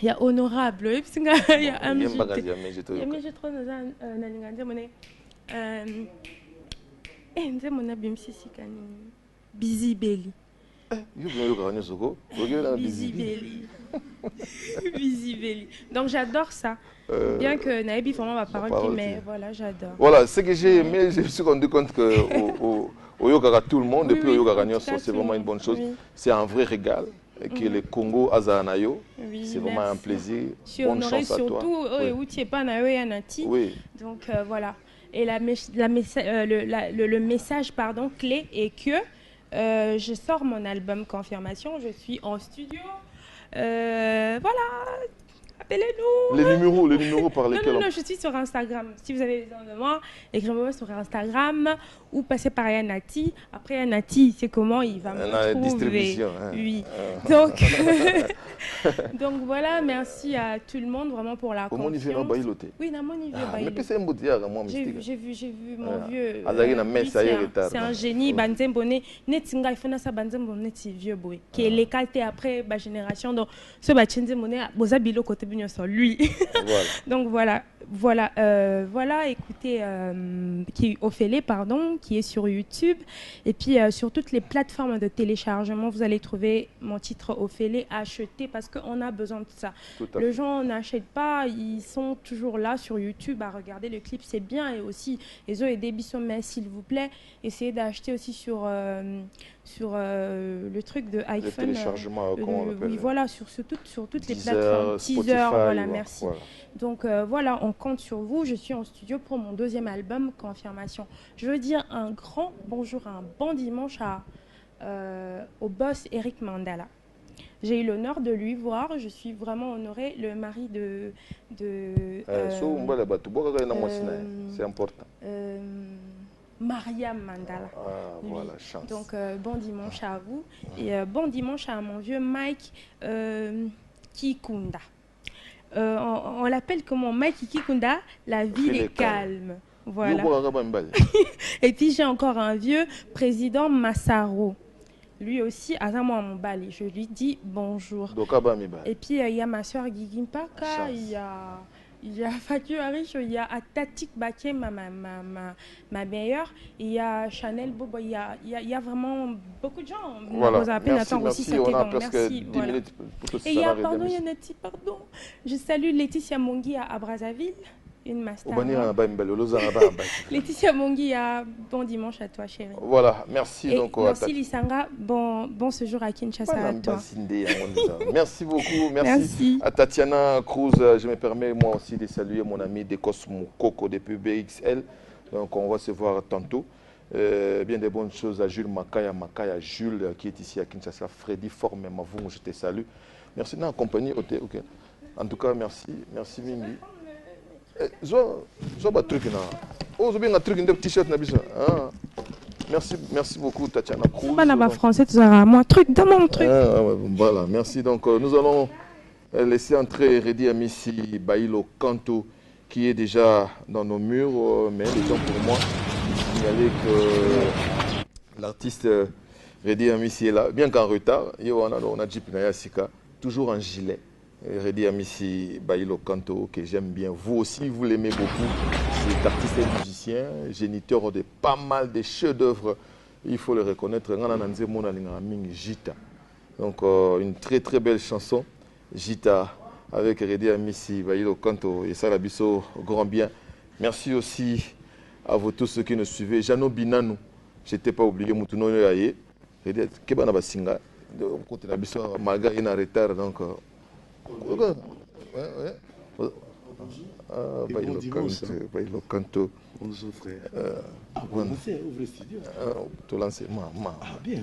il y a honorable, il y a nze mona bimsisi kanini Busy Belly. Busy Belly. Donc j'adore ça. Bien que Naïbi vraiment ma parole, mais voilà, j'adore. Voilà, ce que j'ai aimé, je me suis rendu compte que au Yoga tout le monde, et puis au Yoga c'est vraiment une bonne chose. C'est un vrai régal. Que le Congo Azanayo, c'est vraiment un plaisir. Bonne chance à toi. Surtout, où tu n'es pas Nayo et Anati. Donc voilà. Et le message clé est que je sors mon album Confirmation, je suis en studio. Voilà, appelez-nous. Les numéros par lesquels... Non, je suis sur Instagram. Si vous avez besoin de moi, écrivez-moi sur Instagram ou passez par Yanati. Après Yanati, c'est comment il va me trouver. Distribution. Oui. Donc voilà, merci à tout le monde vraiment pour la confiance. Oui, j'ai vu mon vieux. C'est un génie. Vieux boy. Qui est l'écarté après ma génération. Donc ce lui. Donc voilà, écoutez, qui Ophélie, pardon, qui est sur YouTube et puis sur toutes les plateformes de téléchargement, vous allez trouver mon titre Ophélie acheté parce qu'on a besoin de ça. Les gens n'achètent pas, ils sont toujours là sur YouTube à regarder le clip, c'est bien, et aussi ils ont des bisous, mais s'il vous plaît, essayez d'acheter aussi sur le truc de iPhone. Le téléchargement, comment on l'appelle? Oui, voilà, sur toutes les plateformes. Teaser, voilà, merci. Voilà. Donc voilà, on compte sur vous. Je suis en studio pour mon deuxième album, Confirmation. Je veux dire un grand bonjour, un bon dimanche au boss Eric Mandala. J'ai eu l'honneur de lui voir. Je suis vraiment honorée. Le mari de c'est important. Mariam Mandala. Ah, voilà, chance. Donc, bon dimanche à vous. Et bon dimanche à mon vieux Mike Kikunda. On l'appelle comment? Mike Kikunda, la ville est calme. Voilà. Et puis j'ai encore un vieux président Massaro. Lui aussi, à moi mon bal, je lui dis bonjour. Et puis il y a ma soeur Guigui Mpaka, il y a Fatou Arish, il y a Atatik Baké, ma meilleure, il y a Chanel Bobo, il y a vraiment beaucoup de gens. Voilà. Merci, on a presque 10 minutes pour que ça. Et il y a, pardon, il y a Nati, pardon. Je salue Laetitia Mongi à Brazzaville. Une master. Laetitia Mongi, bon dimanche à toi, chérie. Voilà, merci. Et donc. Merci Lissanga, bon séjour à Kinshasa à toi. Merci beaucoup, merci à Tatiana Cruz. Je me permets moi aussi de saluer mon ami de Cosmo Coco depuis BXL. Donc on va se voir tantôt. Bien des bonnes choses à Jules Makaya, Jules qui est ici à Kinshasa, Freddy Forme Mavou, je te salue. Merci d'être accompagné. Ok. En tout cas, merci Mingi. Merci beaucoup Tatiana Cruz. Français, tu auras moi truc dans mon truc. Voilà, merci. Donc nous allons laisser entrer Redi Amissi Bailo Kanto qui est déjà dans nos murs, mais il est temps pour moi de signaler que l'artiste Redi Amissi est là, bien qu'en retard. On a Jeep Nayasika, toujours en gilet. Redi Amissi Bailo Kanto, que j'aime bien. Vous aussi, vous l'aimez beaucoup. C'est artiste et musicien, géniteur de pas mal de chefs-d'œuvre. Il faut le reconnaître. Jita. Donc, une très très belle chanson. Jita avec Redi Amissi Bailo Kanto et Sarabiso, grand bien. Merci aussi à vous tous ceux qui nous suivez. Jano Binanou, je n'étais pas oublié. Moutuno Yaye. Redi Kebana Basinga. Malgré un retard. Donc, Bailo Kanto. Bonjour frère. Ouvre le studio. Tout lancé. Bien.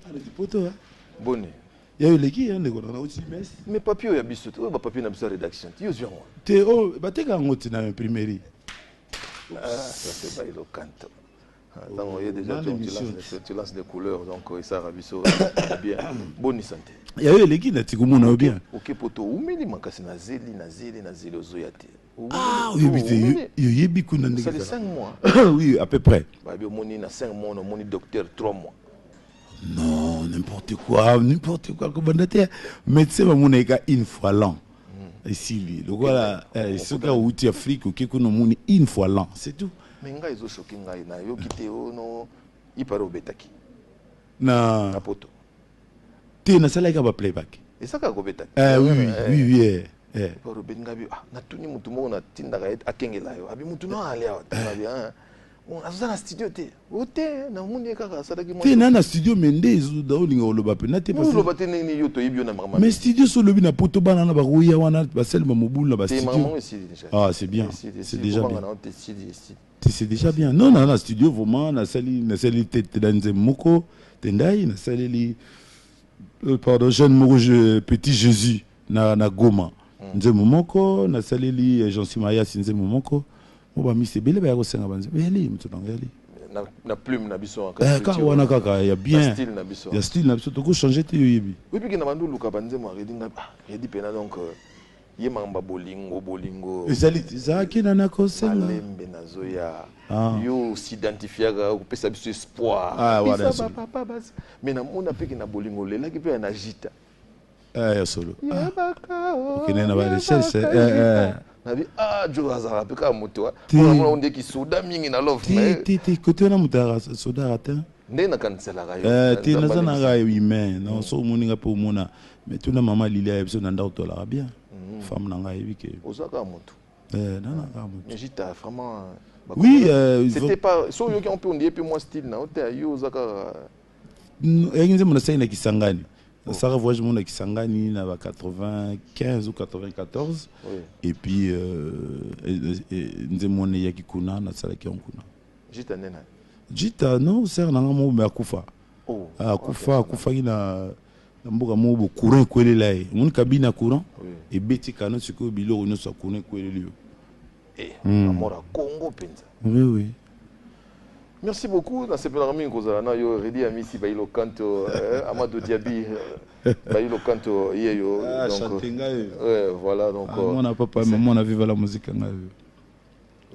Allez, du poteau. Bonne. Il y a eu les qui, hein, aussi, mais papier, il y a bis tout. Papier, il y a rédaction. Tu es sûr. Tu es dans l'imprimerie. Ça, c'est Bailo Kanto. Donc, il y a déjà, tu lances des couleurs, donc ça rabisso bien. Bonne santé. Il y a eu les qui, tu es bien. Ok, poto, où m'a dit, c'est nazeli, ozoyate. Ah oui, il y a beaucoup de ça fait 5 mois. Oui, à peu près. Il y a 5 mois, on a docteur 3 mois. Non, n'importe quoi. Médecin, on a une fois l'an. Ici, le voilà, ce qu'il y a au Afrique, on a une fois l'an, c'est tout. Mais nga izo choqué nga na yo kité no iparo betaki. Na poto. Té na sala ka ba playback. Et ça ka go betaki. Oui. Iparo benga bi na tuni mutu mo na tinda ka akengela yo. Abi mutu no ale awa. Abi on aza na studio te. Ote na muni kaka sadaki mo. Té na studio mende zo da olinga oloba pe na te parce. Oloba te ni yo to yibio na mama. Mais studio so lobi na poto bana na ba roya wana ba selma mobulu na ba studio. Ah, c'est bien. C'est déjà bien. C'est déjà bien. Non, na studio vraiment na sali tete dans moko tendai na sali pardon jeune moko petit Jésus na Goma. Nzemo moko na sali Jean Simaya Nzemo moko. Mo ba mi se bele ba ko senga banze. Yali mutu na yali. Na plume na biso encore. Wana kaka ya bien. Style na biso. Ya style na biso to ko changer te yoyebi. Oui puis na bandu luka banze mo redinga. Redi pena donc yemanga bolingo ezali zaki na kosenga alembe nazoya yo s'identifier ko pesa biso espoir voilà papa basi mais na mona peki na bolingo lela ki pe na jita solo ok na ba recherche nabi jo azara pe ka moto mona onde ki soda mingi na love mais côté na mutara soda ata ndé na kansela ga te na zana ga humain non so moninga pe mona mais tout na maman lilia ebiso na ndauto la bien femme nanga ebike ozaka moto nana ka moto mais j'étais vraiment oui c'était pas so yo qui on peut on dit puis moi style na ota yo ozaka yenze mona sai na Kisangani ça voyage mon Kisangani na 95 ou 94 et puis nze mona ya kikuna na sala ki onkuna jita nena jita non ser nanga mo me akufa akufa ina mboka mo bo courant kwele la mon cabine courant et beti kano siko bilo no so courant kwele lio mort à Congo penza. Oui, oui. Merci beaucoup. Dans ce programme, nous avons Redi Amissi, Bailo Kanto, Amadou Diaby, Bailo Kanto, Yeyo. Ah, Chantenga. Voilà, donc. Mon papa, maman, on a vu la musique.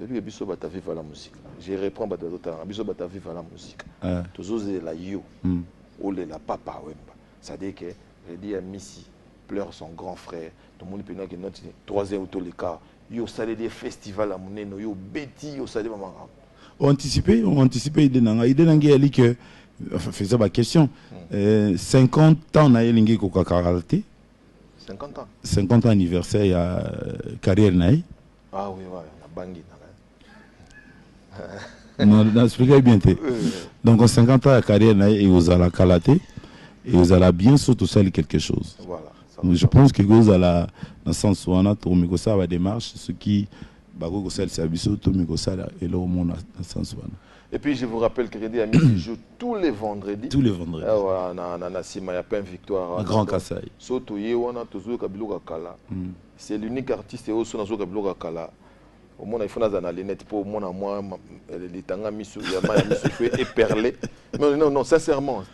Depuis que Bisso Bata vive la musique. Je reprends Bata Dota, Bisso Bata vive la musique. Tous la yo, ou la papa, c'est-à-dire que Redi Amissi pleure son grand frère. Tout le monde peut dire que notre troisième auto les cas. Yo salé des festivals à Mouneno, yo Betty, yo salé maman. On anticipait idée nangi que faisait ma question 50 ans na yelingi ko karaté 50 ans anniversaire ya carrière naï. Ah oui ouais na bangi non expliquez bien donc en 50 ans ya carrière naï et aux ala karaté et aux ala bien surtout ça quelque chose. Voilà. Donc, je pense que vous ala dans sens où on a tourné comme ça va démarche ce qui et puis je vous rappelle que Redi Amissi joue tous les vendredis. Tous les vendredis. Victoire. Un grand Kassai. C'est l'unique artiste et aussi dans Kabilo Kala. Au moins il faut dans les net pour moi les tanga misu et perlé. Non sincèrement,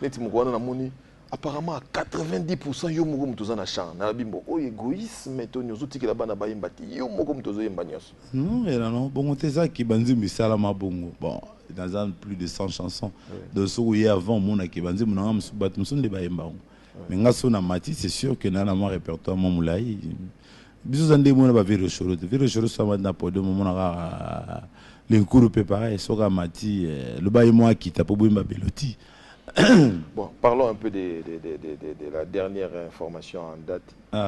apparemment à 90% yo moko mutoza na champ na bimbo o égoïsme to nyozo tikela bana ba yimbati yo moko mutozo yemba nyos. Non et là non bon teza ki banzi misala mabongo bon dans plus de 100 chansons de ce où il y avant mon ki banzi munanga musubat musunde ba yemba mais ngaso na mati c'est sûr que na mon répertoire mon moulai biso zande mona ba viro choro ça va na podo mon na les cours préparés soka mati le ba yemo akita po boimba beloti. Bon, parlons un peu de la dernière information en date.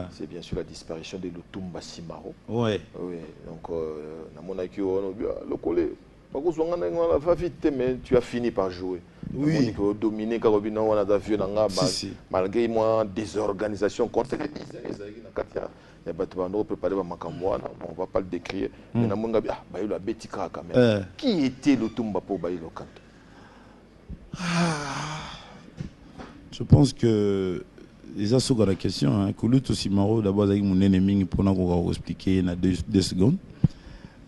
C'est bien sûr la disparition de Lutumba Simaro. Oui. Donc, mais tu as fini par jouer. Oui. Dominer malgré moi désorganisation contre les on ne va pas le décrire. Qui était Lutumba pour Bailo Kanto? Je pense que les assos dans la question, Kouloutou Simaro d'abord avec mon ennemi pour nous expliquer dans 2 secondes.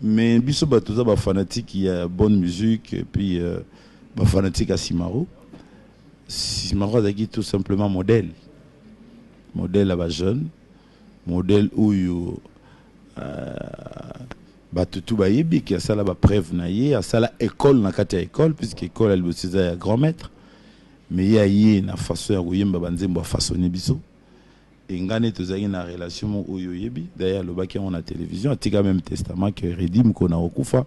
Mais biso batuza ba fanatique, il y a bonne musique et puis ba fanatique à Simaro. Simaro est tout simplement modèle à ba jeune, modèle où yo batutu ba yebi qui a ça là ba preuve na ye, a ça là école na kati école puisque école elle aussi est grand maître. Mais il y a na façon ya koyemba banzembo façonner biso et ngane tozaki na relation oyo yebi d'ailleurs le baki on a télévision atika même testament que redim ko na okufa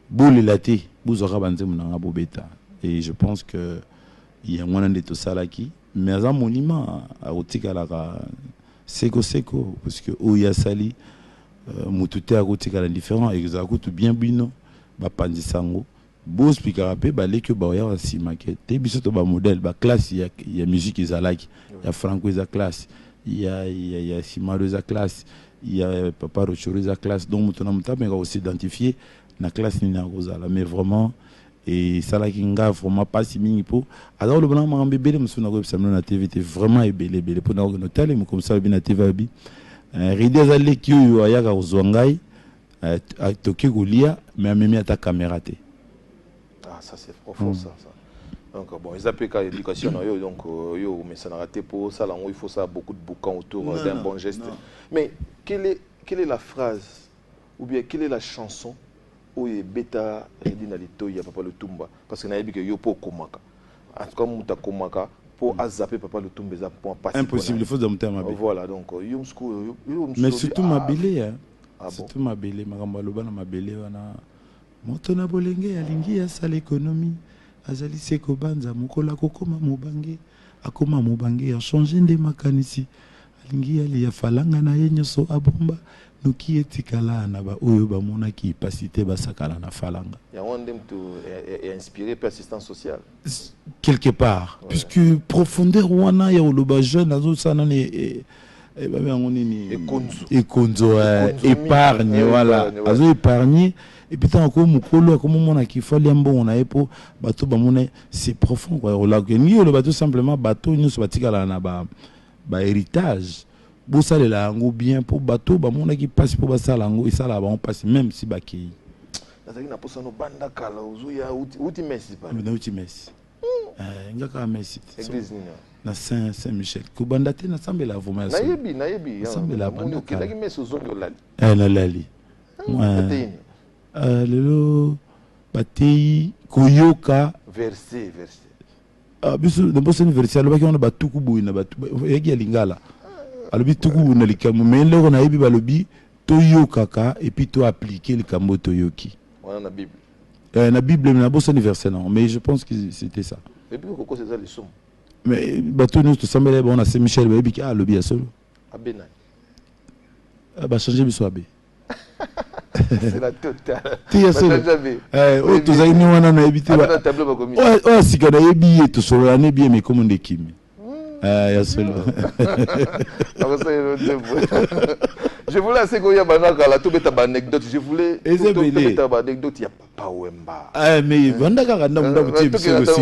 bolelate buzora banzembo na bobeta et je pense que il y a mwana de to salaki mais un monument a otika la seko parce que oya sali mutute a otika la différent exact bien bino ba pandisango beau speaker pe ba leke ba ya simake te biso to ba modèle ba classe ya musique izalaki ya Franco za classe ya Simaro za classe ya Papa Rochoro za classe donc mutona mutaba nga aussi identifier na classe ni na rozala mais vraiment et ça là qui nga vraiment pas si mingi po alors le blanc m'a bébé musuna ko samna na TV était vraiment belé pour na hôtel mais comme ça bi na TV bi ride za leki yo ya ka ozwangai a toki golia mais même à ta caméra te. Ça c'est profond ça. Donc bon, ils appellent qu'à l'éducation donc mais ça n'a raté pour ça là il faut ça beaucoup de bouquins autour d'un bon geste. Mais quelle est la phrase ou bien quelle est la chanson où il bêta redina lito ya Papa Lutumba parce que na yebi que yo po komaka. En tout cas muta komaka pour azapper Papa Lutumba za pour passer. Impossible, il faut de terme. Voilà donc yo mais surtout mabélé hein. Surtout mabélé makamba loba na mabélé wana moto na bolenge alingi ya sala économie azali seko banza mokola kokoma mobange akoma mobange ya changer nde makanisi alingi ali ya falanga na yenyoso abomba noki etikala na ba oyo ba monaki pasité basakala na falanga ya wondem to inspiré par assistance sociale quelque part puisque profondeur wana ya oloba jeune azo sana ne ekonzo épargne voilà azo épargner et puis tant que mukolo comme mon a qui fallait bon on a pour bateau ba mon c'est profond quoi la ni le bateau simplement bateau nous batika la na ba héritage bosalela yango bien pour bateau bamonaki passe pour basala yango esala bango passe même si bakei nazaki na posa no banda kala ozuya uti Messi pa na uti Messi ngaka Messi église nini na Saint-Michel ko banda te na sambela voma na yebi sambela banda kala ki Messi ozongi olali na lali lelo batei koyoka verset biso de bosse verset alobaki on batuku boyi na batu yaki ya lingala alobi tuku na likambo mais lelo na yebi balobi toyokaka et puis to appliquer likambo toyoki on a la Bible na Bible na bosse verset non mais je pense que c'était ça et puis pourquoi c'est ça les sommes mais bateau nous to sambela bon na Saint-Michel bayebi ki alobi ya solo abena ba changer biso abe c'est la totale tia solo o to zaini wana na yebi te ba tableau ba komi o sika na yebi to solo na ne bien mais comme ndekimi ya solo je voulais assez qu'il y a banaka tout beta ba anecdote je voulais tout beta ba anecdote ya papa Wemba mais bandaka kanda munda buti biso aussi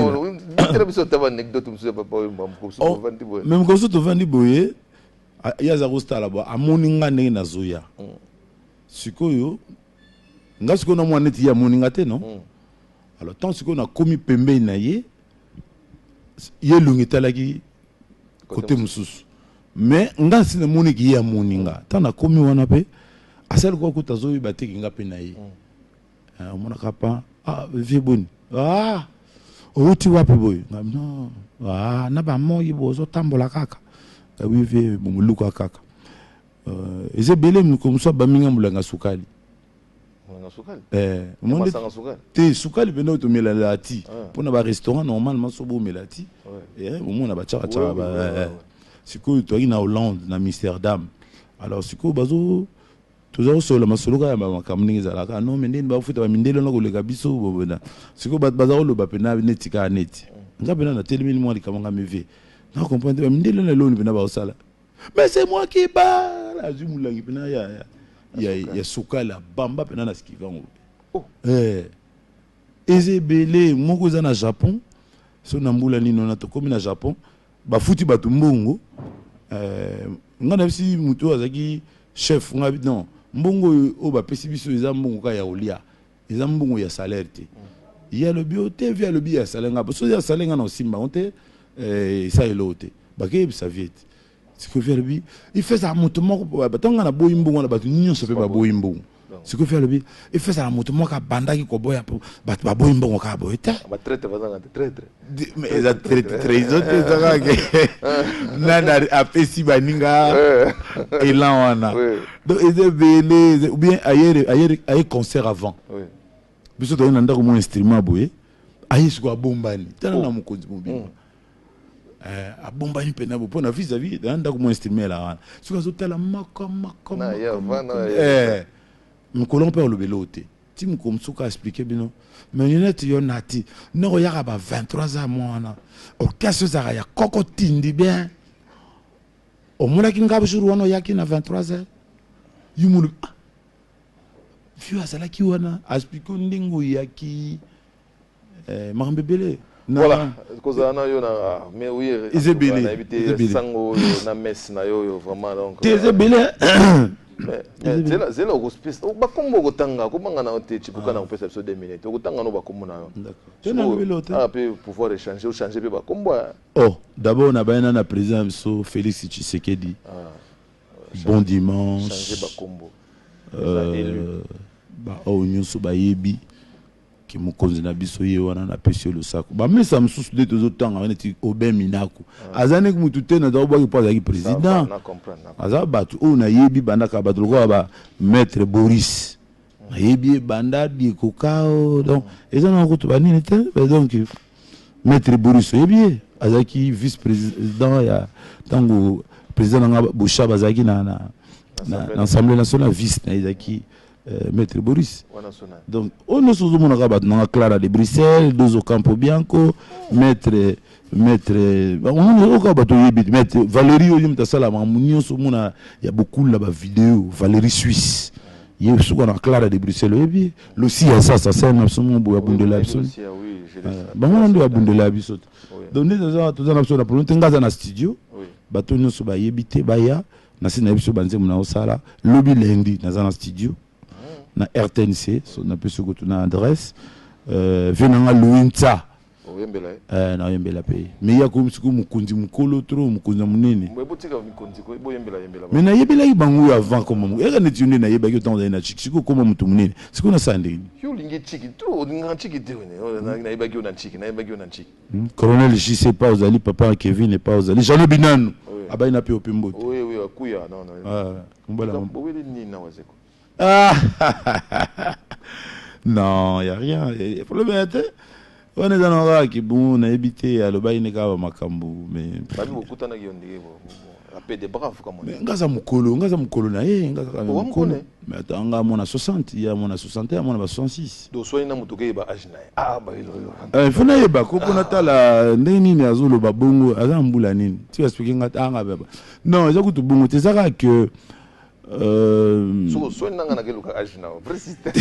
tira biso ta ba anecdote biso papa Wemba mkoso vandi boye même koso to vandi boye ya za kosta là ba amoni nga ndenge na zoya sikoyo nga sikoyo na mwana neti ya moni nga te non alors tant sikoyo na komi pembe na ye lungitalaki côté mususu mais nga sina moni ki ya moninga tana komi wana pe asali ko kuta zoyi bateki nga pe na ye omona kapa vie boni outi wapi boy non na ba moyi bozo tambola kaka oui vie bomuluka kaka eze belé comme ça ba minga mulanga sukali monde te sukali beno to melalati pona ba restaurant normalement so bo melati omona ba tchaka ba sikoyo to na Hollande na Amsterdam alors sikoyo bazo toujours solo masolo ka ba makamningi zalaka non mais ndeni ba futa ba mindelo na koleka biso bobona sikoyo bazo lo ba pena netika neti ngapena na telemini moi likamanga meve na comprendre ba mindelo na loni pena ba osala mais c'est moi qui parle azumulangi pena ya sukala bamba pena na skivango ezebele moko za na Japon so na mbula nino na to komi na Japon ba futi batu mbongo ngana bisi mutu azaki chef ngabi non mbongo o ba pesi biso eza mbongo ka ya olia eza mbongo ya salaire te ya le bio te via le bio ya salaire nga so ya salaire nga na simba onte ça elote ba ke sa viete ce que fait le bi il fait ça mutu moko ba tanga na boyi mbongo na batu nyonso so pe ba boyi mbongo ce que fait le bi il fait ça mutu moko bandaki ko boya batu ba boyi mbongo ka boya ta ba traite bazanga traite mais eza traite autres zaka ke nana apesi baninga elan wana donc eze belé ou bien ayer concert avant biso to na ndako mo instrument boye ayi siko abombani tana na mukonzi mobimba abombani pena bo pona vis-à-vis na ndako mo instrument la wana siko zo tala makoma mkolon pe olobelote tim comme suka expliquer bino mais net yo nati no yaka ba 23 ans mwana orchestre za ya koko tindi bien o mona ki ngaba jour wana yaki na 23 ans yumulu vieux azala ki wana expliquer ndingo yaki mambebele voilà cause ana yo na mais oui na éviter sango na messe na yo vraiment donc tezebele mais zela hospice bakombo kotanga komanga na te chipuka na pesa so 2 minutes okotanga no bakombo na yo d'accord peut pouvoir échanger ou changer pe bakombo d'abord na bayana na président so Félix Tshisekedi bon dimanche changer bakombo nyonso bayebi ki mokonzi na biso ye wana na pesi le sako ba mesa msusu de tozo tanga neti obe minako azane ku mutu te na do bwa ki pa ki président aza batu o na yebi banda ka batu ko ba maître Boris na yebi banda bi ko kao donc ezana ko to banini te donc maître Boris yebi azaki vice président ya tango président nga Boucha bazaki na l'Assemblée nationale vice na ezaki maître Boris. Donc, on ne se demande pas dans Clara de Bruxelles, deux au Campo Bianco, maître Valérie Olim Tassala, il y a beaucoup là-bas vidéo, Valérie Suisse. Il y a ce qu'on a Clara de Bruxelles, et aussi ça c'est un absolument beau abondé là. On doit abonder là. Donc, nous avons tout un absolument pour nous, dans un studio, bateau nous sommes habité, baya. nasi na biso banze mona osala lobby lundi naza na studio na RTNC so na peso ko tuna adresse venanga Louinta na yembela pe mais ya ko msuku mukunzi mukolo tro mukunza munene mais na yebela ibangu avant comme era netune na yeba ki tanda na chiki siko comme mutu munene siko na sande yo lingi chiki tro nga chiki te na yeba ki na chiki na yeba ki na chiki colonel je sais pas ozali papa Kevin et pas ozali Jean Binanu abai na pe opimbo oui akuya non mbala mboweli ni na wazeko non y a rien problème était on est dans un qui bon on a habité à l'Obaï ne kaba makambu mais babi okutana yondé rapé des braves comme on ngaza mukolo na ngaza mukolo mais atanga mona 60 il y a mona 60 ya mona 66 do soina mutoke ba ajna ba ilo fona yeba ko pona tala ndeni ni azolo babongo azambula nini tu expliquer ngata nga baba non za kutu bongo te saka que so soina ngana keluka ajna préciste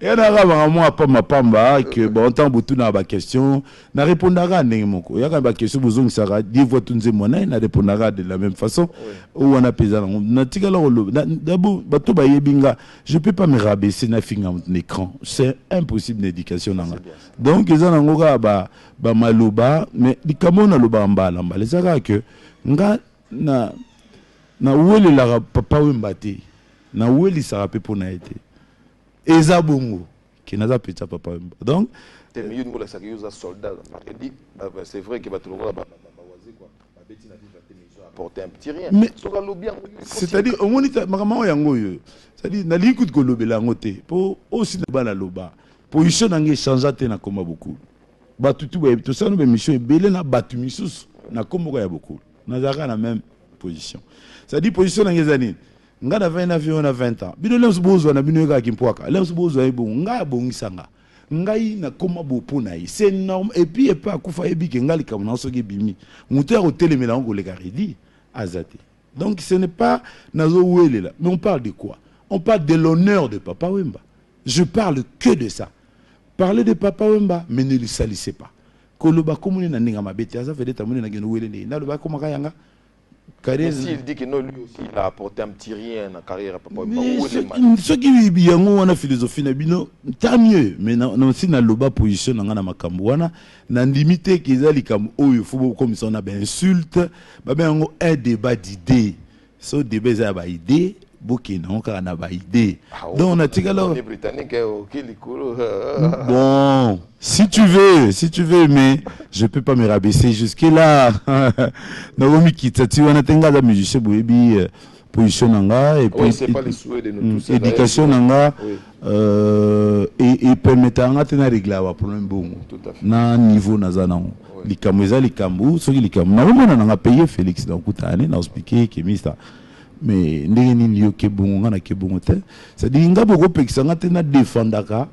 yana kaba moi pas mapamba que bon temps butu na ba question na répondra ndenge moko yaka ba question bozong sara divwa tunze mona na répondra de la même façon ou on a pesé na tikala lo d'abord bato ba yebinga je peux pas me rabaisser na finga mon écran c'est impossible d'éducation nanga donc ils en ngoka ba maloba mais likamona loba mbala mbala saka que nga na wele la papa Wemba te na wele sara pe pona été eza bongo qui naza petit papa Wemba donc te mieux ngola sa yuza soldat dit c'est vrai que ba tolokola ba wazi quoi ba beti na vivre te mizo apporter un petit rien mais soka lobby c'est-à-dire au moins makamao yango yo c'est-à-dire na likut ko lobela ngote pour aussi na bana loba position nange changer te na koma beaucoup ba tutu ba to ça no be mission ebele na batu misusu na kombo ya beaucoup nazaka na même position c'est-à-dire position nange zani nga na 20 avion na 20 ans bino lem subozo na bino ka kimpwaka lem subozo ay bon nga bongisanga ngai na koma bopo na yi c'est normal et puis et pas kufa ebike ngali kam na soki bimi mutu ko telemela ngo le garidi azati donc ce n'est pas nazo welela mais on parle de quoi on parle de l'honneur de Papa Wemba je parle que de ça parler de Papa Wemba mais ne le salissez pas koloba komune na ninga mabete aza fait tamune na geno welele na loba komaka yanga. S'il dit que non, lui aussi, il a apporté un petit rien dans la carrière. Ce qui est bien, on a philosophie, tant mieux. Mais si on a le bas position, on a ma cambouana, on a limité qu'ils aient les cambouis, il faut comme ça, on a bien insulte, on a un débat d'idées. Ce débat, il y a des idées. On a idée. Donc on a tiré alors. Bon, si tu veux, mais je peux pas me rabaisser jusque là. Naomi Kitati, on a tenga la musicien boebi position nanga et puis c'est pas les souhaits de nous tous. Éducation nanga et permettant à tenir régler le problème bon. Na niveau nazana. Likamweza likambu, so likambu. Na on a payé Félix dans Koutane, na expliqué que mista. Mais ndenge nini yo ke bongo na ke bongo te ça dit nga boko pekisa nga te na défendaka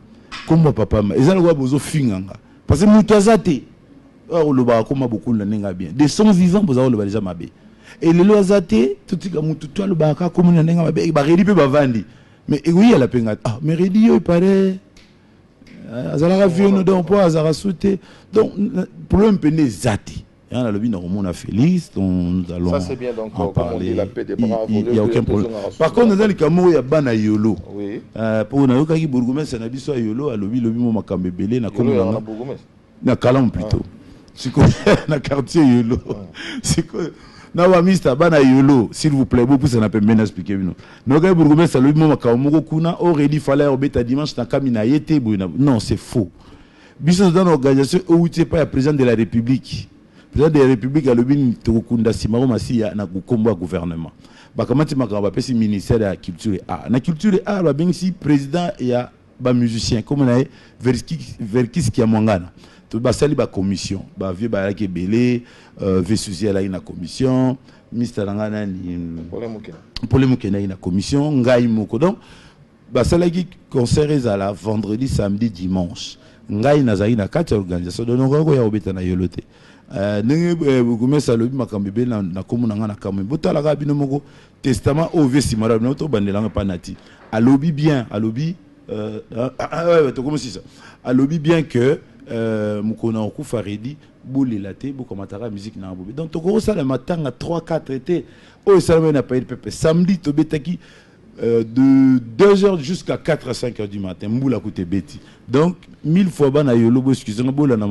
comme papa ma ezala kwa bozo finganga parce que mutu azate o lo ba koma beaucoup na nenga bien des sons vivants bozo lo ba déjà mabe et le lo azate tutika mutu to lo ba ka comme na nenga mabe ba redi pe ba vandi mais oui la penga ah mais redi yo pare azala ka vieux donc po azara sauter donc problème pené zati. Il y a le bin à Félix, nous allons ça c'est bien donc en parler. La paix des bras, il n'y a aucun problème. Par contre, dans les Cameroun, il y a Bana Yolo. Oui. Pour nous, quand il bourgmestre, c'est nabi soit Yolo, à lobby mo makambe belé na comme na Kalam plutôt. C'est quoi na quartier Yolo. C'est quoi na wa Mr Bana Yolo, s'il vous plaît, beaucoup ça n'a pas bien expliqué nous. No quand bourgmestre lobby mo makambo kuna already fallait obeta dimanche na kamina yete bouna. Non, c'est faux. Biso dans l'organisation où tu es pas le président de la République. Le président de la République a le bin Tokunda Simaro Massia na kukombo gouvernement. Bakamati makaba pesi ministère de la culture et art. Na culture et art ba si président et a ba musicien comme na Verkis qui a mangana. To ba sali ba commission, ba vieux ba ki belé, Vesuzi la ina commission, Mr Langana ni polémique na ina commission, ngai moko donc ba sali concert ezala vendredi, samedi, dimanche. Ngai nazali na kati organisation de nongo ya obeta na yolote. Nenge bukumesa lobi makambebe na komuna ngana kamwe botala ka bino moko testament ovesi mara na to bandelanga panati alobi bien alobi ouais to comme si ça alobi bien que mukona okufa redi bolela te bokomataka musique na bobe donc tokosala matanga 3-4 été oyo esalama na pays pepe samedi tobetaki de 2h jusqu'à 4-5h du matin mbula koute beti donc 1000 fois bana yolo bo excusez-moi bola na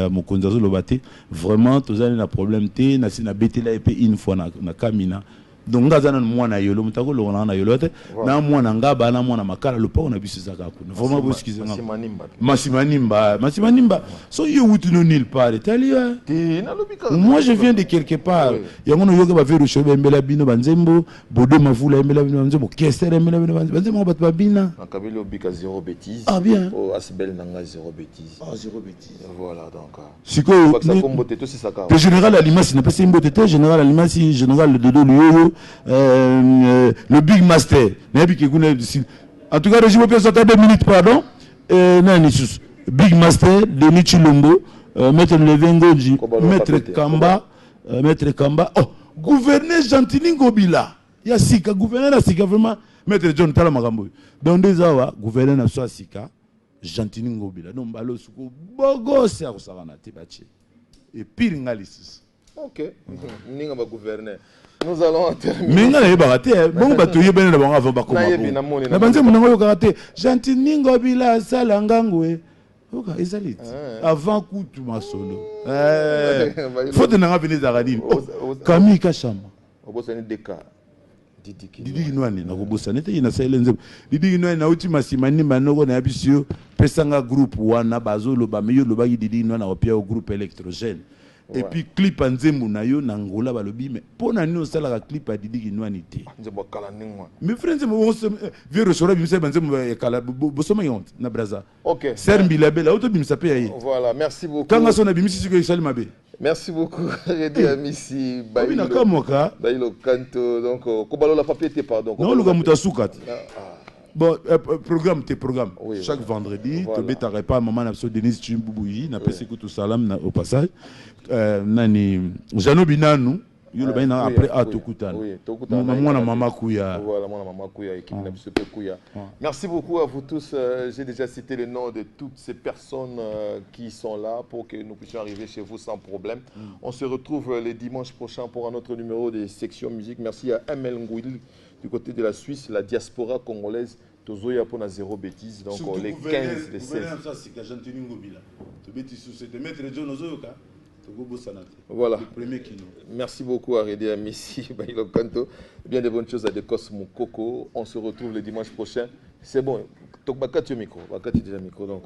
mokonza zo lobate vraiment tozali na problème te na sina betela et une fois na kamina donc ngazana mwana yolo mutako lona na yolo te na mwana ngaba na mwana makala lopo na biso zaka kuna vraiment bo excusez-moi Massimanimba so yo wutu no nil part Italia moi je viens de quelque part yango no yoga ba vero shobe mbela bino banzembo bodo mavula mbela bino banzembo kester mbela bino banzembo bat babina akabeli obika zéro bêtise bien o asbel nanga zéro bêtise zéro bêtise voilà donc siko le général Alimasi n'a pas c'est mbote général Alimasi général de Dodo Luyo le Big Master en tout cas régime peut sortir 2 minutes pardon Big Master Denis Chilombo maître Levengoji maître Kamba oh gouverneur Gentili Ngobila ya sika gouverneur na sika vraiment maître John Tala Makambo donc des awa gouverneur na so sika Gentili Ngobila donc balo suko bogo se akosana te bachi et pire ngalisis ok ninga ba gouverneur. Nous allons terminer. Mais il y a des gens qui ont été avant de commencer. Il y a des gens qui ont été gentil ningo bila salangangwe. Ezali. Avant coup tout ma solo. Faut que nous venir zaradi. Camille Kachama. Obosani deka. Didi Nwani na kobosana te ina silence. Didi Nwani na uti masimani manoko na bisio pesanga groupe wana bazolo ba meyo loba Didi Nwani na opia au groupe électrogène. Et puis clip anzembo na yo na ngola balobi mais pona ni osala ka clip a Didi Nwani te nzembo kala ningwa mes frères nzembo vieux restaurant bimse banzembo kala bosoma yont na braza OK serbi la belle auto bimsa pe yayi voilà merci beaucoup kanga sona bimisi siko isali mabe merci beaucoup Redi Amisi Bailo Kamoka Bailo Kanto donc kobalo la papier pardon non le gamuta sukat bon programme chaque vendredi tu beta repas maman na so Denise Chimbouyi na pesi kutu salam au passage nani Jano Binanu yo le baina après à Tokutana maman Kuya voilà maman Kuya équipe na biso Kuya merci beaucoup à vous tous j'ai déjà cité le nom de toutes ces personnes qui sont là pour que nous puissions arriver chez vous sans problème on se retrouve les dimanches prochains pour un autre numéro de Section Musique. Merci à ML Ngouil du côté de la Suisse, la diaspora congolaise, Tozoya pour na zéro bêtise, donc les 15, les 16. Voilà. Merci beaucoup à Redi Amisi, Bailo Kanto. Bien de bonnes choses à Dekos Moukoko. On se retrouve le dimanche prochain. C'est bon. Donc, Bakati micro. Bakati déjà micro. Donc,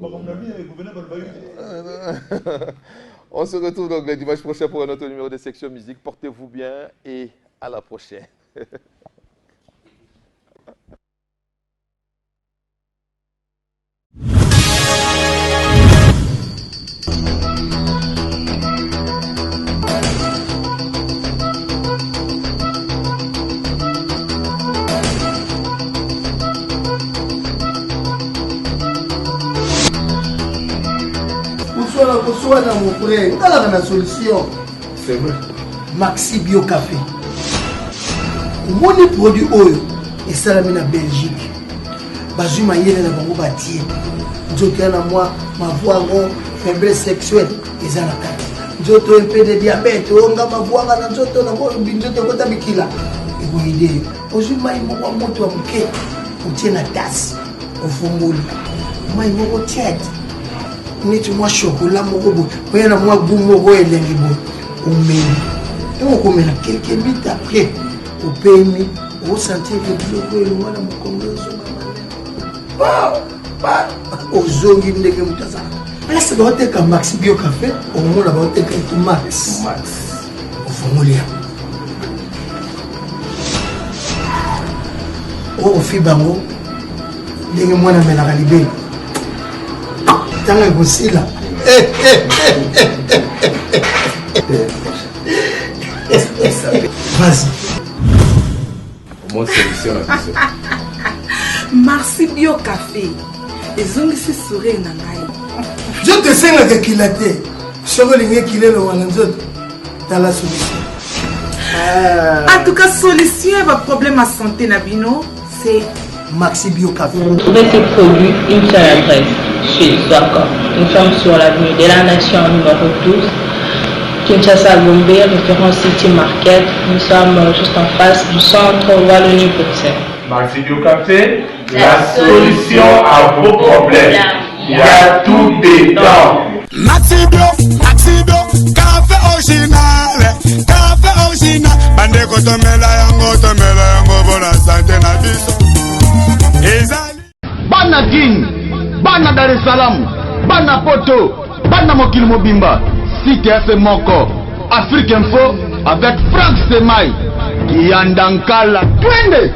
on se retrouve donc le dimanche prochain pour un autre numéro de Section Musique. Portez-vous bien et à la prochaine. Mon frère, on a la solution. C'est vrai. Maxi Bio Café. Mon produit oil et ça la Belgique. Bazuma yene na bango batie. Nzoto na moi ma voix faiblesse sexuelle et ça la carte. Nzoto un peu de diabète, onga ma voix na nzoto na mo binzoto kota bikila. Et vous idée. Ozuma imo kwa moto wa mke. Utie na tasse. Ofunguli. Moi imo tête. Neti mwa chocolat moko bo oyana mwa goût moko elengi bo omeli on komela quelques minutes après au pays au sentir que biloko elongwa na mokongo ba ozongi ndenge mutaza place baoteka Maxi Bio Café omona baoteka itu max ofungulia ofi bango ndenge mwana melaka libeli tanga kosila vas-y moi solution na biso Maxi Bio Café ezongisi sourire na ngai je te sengaka kila te soko lingi kilelo wana nzoto tala solution en tout cas solution ya problème à santé na bino c'est Maxi Bio Café. Trouvez tes produits, une seule adresse. suite Zouaka. Nous sommes sur l'avenue de la Nation numéro 12, Kinshasa Gombe, référence City Market. Nous sommes juste en face du centre Wallonie-Bruxelles. Merci de capter la solution à vos problèmes. Il y a tout dedans. Maxibio, café original, bande kotomela yango bona santé na biso. Ezali Bana Guine, Bana Dar es Salaam, Bana Poto, Bana Mokili Mobimba, CTF Moko, Afrique Info avec Franck Semaï, Kiandankala, Twende.